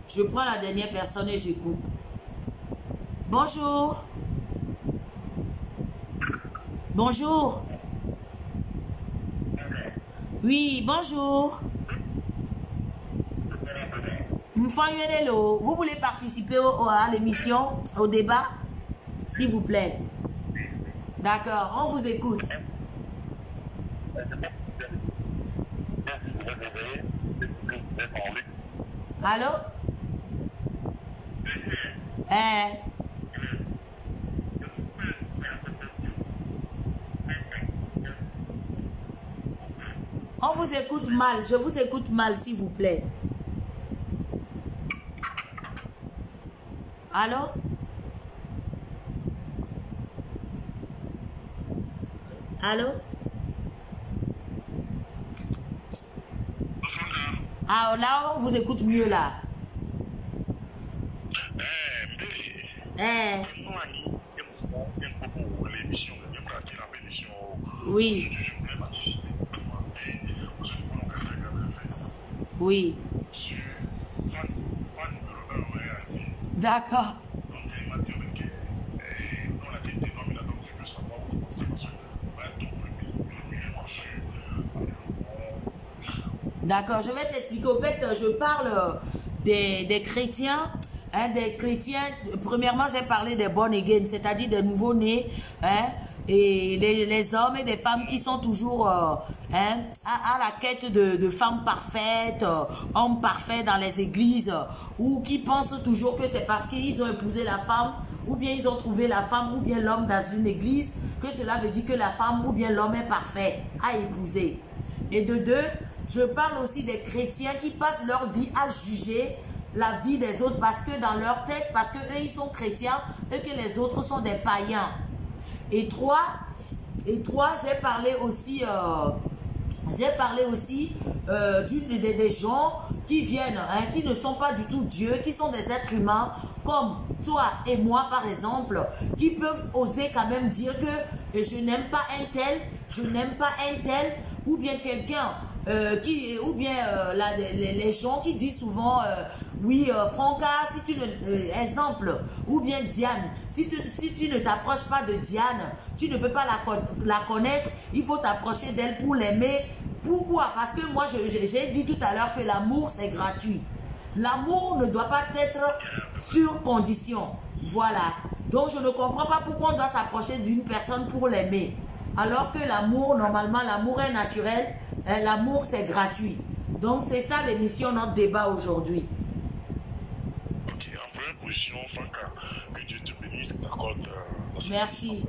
Je prends la dernière personne et je coupe. Bonjour. Bonjour. Oui, bonjour. Vous voulez participer à l'émission, au débat? S'il vous plaît. D'accord, on vous écoute. Allô? On vous écoute mal, je vous écoute mal, s'il vous plaît. Allô? Allô? Ah, là, on vous écoute mieux, là. Oui. Oui. D'accord. D'accord, je vais t'expliquer. Au fait, je parle des chrétiens. Hein, des chrétiens, premièrement, j'ai parlé des born again, c'est-à-dire des nouveaux-nés. Hein, et les hommes et des femmes qui sont toujours à la quête de femmes parfaites, hommes parfaits dans les églises, ou qui pensent toujours que c'est parce qu'ils ont épousé la femme, ou bien ils ont trouvé la femme, ou bien l'homme dans une église, que cela veut dire que la femme ou bien l'homme est parfait à épouser. Et de deux, je parle aussi des chrétiens qui passent leur vie à juger la vie des autres parce que dans leur tête, parce que eux ils sont chrétiens et que les autres sont des païens. Et trois, j'ai parlé aussi des gens qui viennent, hein, qui ne sont pas du tout Dieu, qui sont des êtres humains comme toi et moi par exemple, qui peuvent oser quand même dire que je n'aime pas un tel, je n'aime pas un tel, ou bien quelqu'un les gens qui disent souvent oui Franca, si tu ne exemple, ou bien Diane, si tu ne t'approches pas de Diane, tu ne peux pas la connaître, il faut t'approcher d'elle pour l'aimer. Pourquoi? Parce que moi j'ai dit tout à l'heure que l'amour c'est gratuit. L'amour ne doit pas être sur condition. Voilà. Donc je ne comprends pas pourquoi on doit s'approcher d'une personne pour l'aimer. Alors que l'amour, normalement, l'amour est naturel. L'amour, c'est gratuit. Donc, c'est ça l'émission, notre débat aujourd'hui. Ok, en première position, Franca, que Dieu te bénisse, t'accorde. Merci.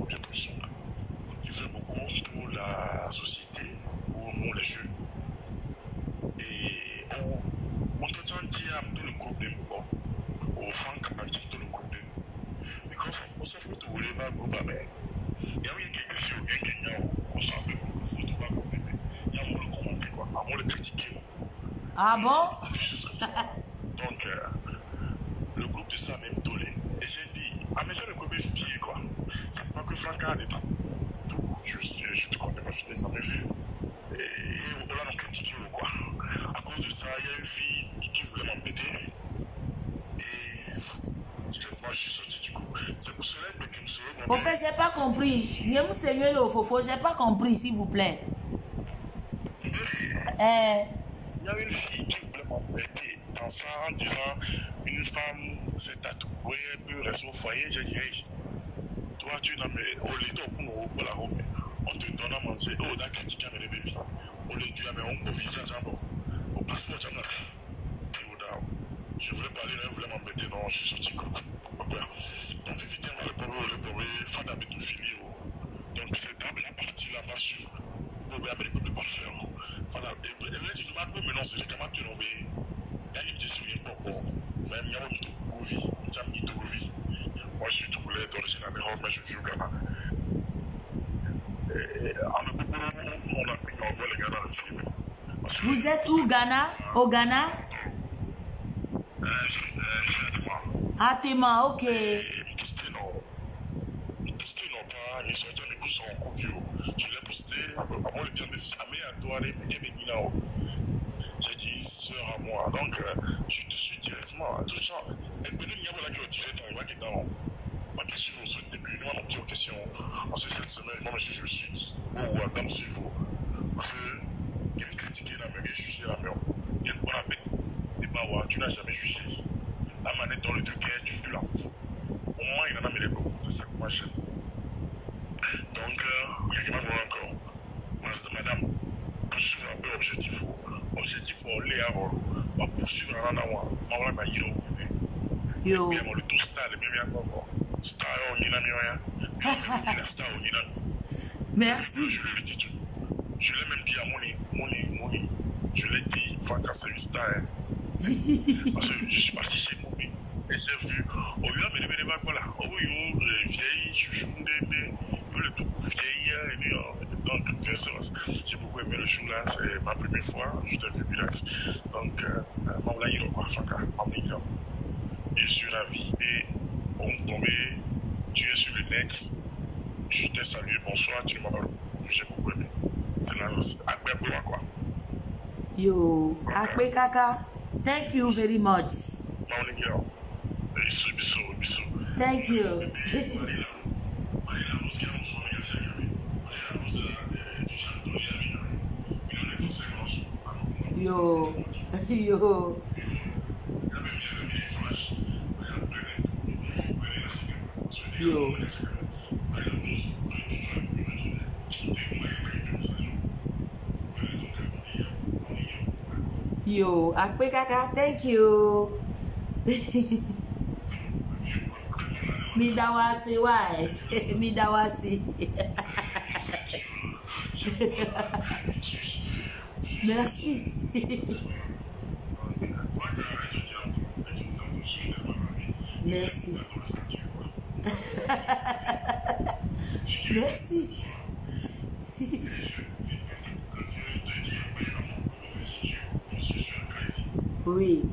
Tu fais beaucoup pour la société, pour nous les jeunes. Et on te dit à tout le groupe de nous, au Franca, tout le groupe de nous. Mais quand on s'en fout de vous, les groupe à mer. Il y a quelque chose qui est on s'en fait pour le foot, pas pour il y a un le commenter, quoi, à moi le critiquer. Ah bon? Donc, le groupe de ça même tolé. Et j'ai dit, mais j'ai le groupe de quoi. C'est pas que Franca a des temps. Je te connais pas, je t'ai jamais vu. Et on l'a critiqué, quoi. À cause de ça, il y a une fille qui voulait m'embêter. Et moi, je suis sorti du coup. C'est pour cela que je me suis remonté. Au fait, j'ai pas compris. Je me suis le fofo, j'ai pas compris, s'il vous plaît. Il y a une fille qui voulait m'embêter dans ça en disant une femme s'est tatouée, elle peut rester au foyer. J'ai dit, hey, toi, tu n'as pas. On te donne à manger. Oh, d'accord, critiqué mes bébés. On les dit, mais on peut vivre ensemble. Au passeport, tu as je voulais parler, elle voulait m'embêter, non, je suis sorti. Donc, éviter le problème, faire la pédophilie. Donc, c'est la partie là-bas sur. On va avec le parfait. Voilà, elle a dit, mais non, c'est les camarades qui l'ont vu. Elle me dit, c'est pas bon. Même il y a une vie, une vie. Moi, je suis tout boulé d'origine américaine, mais je suis au Ghana. On a pris en voie le Ghana aussi. Vous êtes où, Ghana? Au Ghana? Ah, Théma, ok. Posté non pas, mais sur les coups sont en couple. Je l'ai posté, avant le bien de Samé à toi, les Bénina. J'ai dit, sœur à moi. Donc, je te suis directement. Tout ça, et puis, il y a la gueule direct, on va quitter dans ma question, au début, nous avons plusieurs questions. En cette semaine, moi, je me suis dit, oh, attends, ce jour. Parce que, il y a une critique là, mais il y a jugé là, mais il y a une bonne appétit. Et bah, ouais, tu n'as jamais jugé. La manette dans le truc, tu la fous. Au moins, il en a mis les goûts. C'est ça que moi j'aime. Donc, il y a qui m'a dit encore. Madame, poursuivre un peu l'objectif. Objectif, on l'est à rôle. On va poursuivre un an. On va aller au Yo. le tout star, le même encore. Star, on y a rien. La star, on y a. Merci. Je l'ai dit tout. Je l'ai même dit à Moni. Je l'ai dit, Franck, c'est une star. Parce que je suis parti chez Moni. Et j'ai vu, au lieu de me dire, voilà, au lieu de vieilles, chouchou, le tout vieille, et puis, donc, j'ai beaucoup aimé le show là, c'est ma première fois, je t'ai vu relax. Donc, mon là, il est quoi, Franck, je suis ravi et on tombé, tu es sur le next, je t'ai salué, bonsoir, tu m'as parlé, j'ai beaucoup aimé. C'est là aussi, après quoi. Yo, Akpe Kaka, thank you very much. Thank you. Yo. Yo, Akpe Kaka, thank you. Midawasi, why? Midawasi. Merci. Merci. Merci. Oui.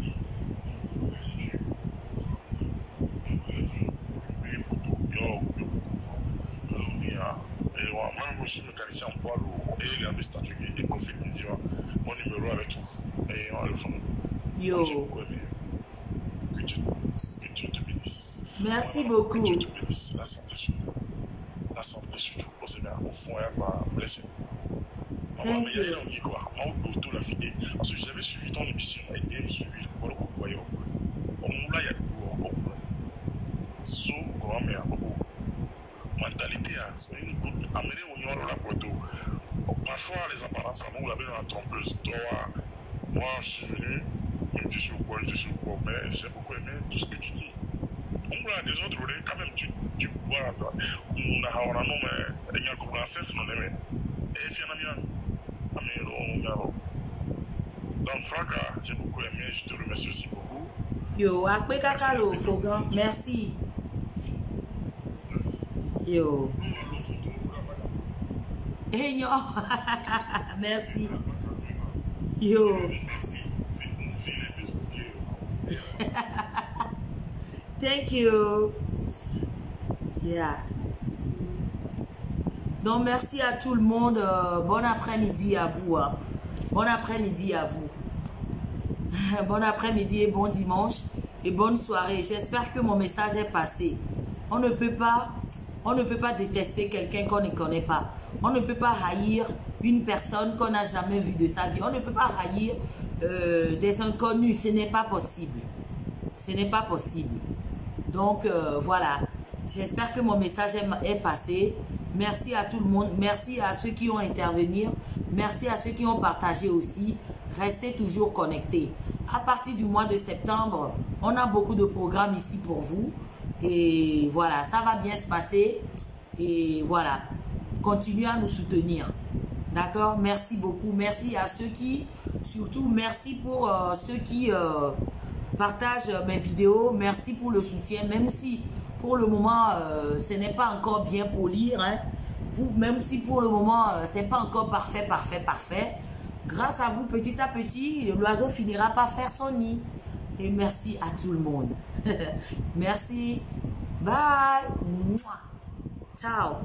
Même aussi mécanicien en poids lourd et il avait statut et profil me dire mon numéro avec tout et on le fait. Yo. Que Dieu te bénisse. Merci beaucoup. Que Dieu te bénisse. La santé surtout. Parce que au fond, il n'y a pas blessé. Thank you. Parce que j'avais suivi ton émission et bien suivi pour le voyant. On m'a dit so grand-mère. Mentalité, c'est une goutte amenée au niveau de la poteau. Parfois, les apparences, nous l'avons dans la trompeuse. Moi, je suis venu, je suis au quoi, mais j'ai beaucoup aimé tout ce que tu dis. On voit des autres, quand même, tu vois, on a nommé, il y a une princesse, non, mais et finalement, donc, Franck, j'ai beaucoup aimé, je te remercie aussi beaucoup. Yo, Akpe Kaka lo, Fogan, merci. Yo. Hey, yo. Merci. Yo. Thank you. Yeah. Donc, merci à tout le monde. Bon après-midi à vous. Hein. Bon après-midi à vous. Bon après-midi et bon dimanche. Et bonne soirée. J'espère que mon message est passé. On ne peut pas détester quelqu'un qu'on ne connaît pas. On ne peut pas haïr une personne qu'on n'a jamais vue de sa vie. On ne peut pas haïr des inconnus. Ce n'est pas possible. Ce n'est pas possible. Donc, voilà. J'espère que mon message est passé. Merci à tout le monde. Merci à ceux qui ont intervenu. Merci à ceux qui ont partagé aussi. Restez toujours connectés. À partir du mois de septembre, on a beaucoup de programmes ici pour vous. Et voilà, ça va bien se passer. Et voilà, continuez à nous soutenir. D'accord? Merci beaucoup. Merci à ceux qui, surtout merci pour ceux qui partagent mes vidéos. Merci pour le soutien. Même si pour le moment, ce n'est pas encore bien pour lire. Hein. Même si pour le moment, ce n'est pas encore parfait. Grâce à vous, petit à petit, l'oiseau finira par faire son nid. Et merci à tout le monde. Merci. Bye. Ciao.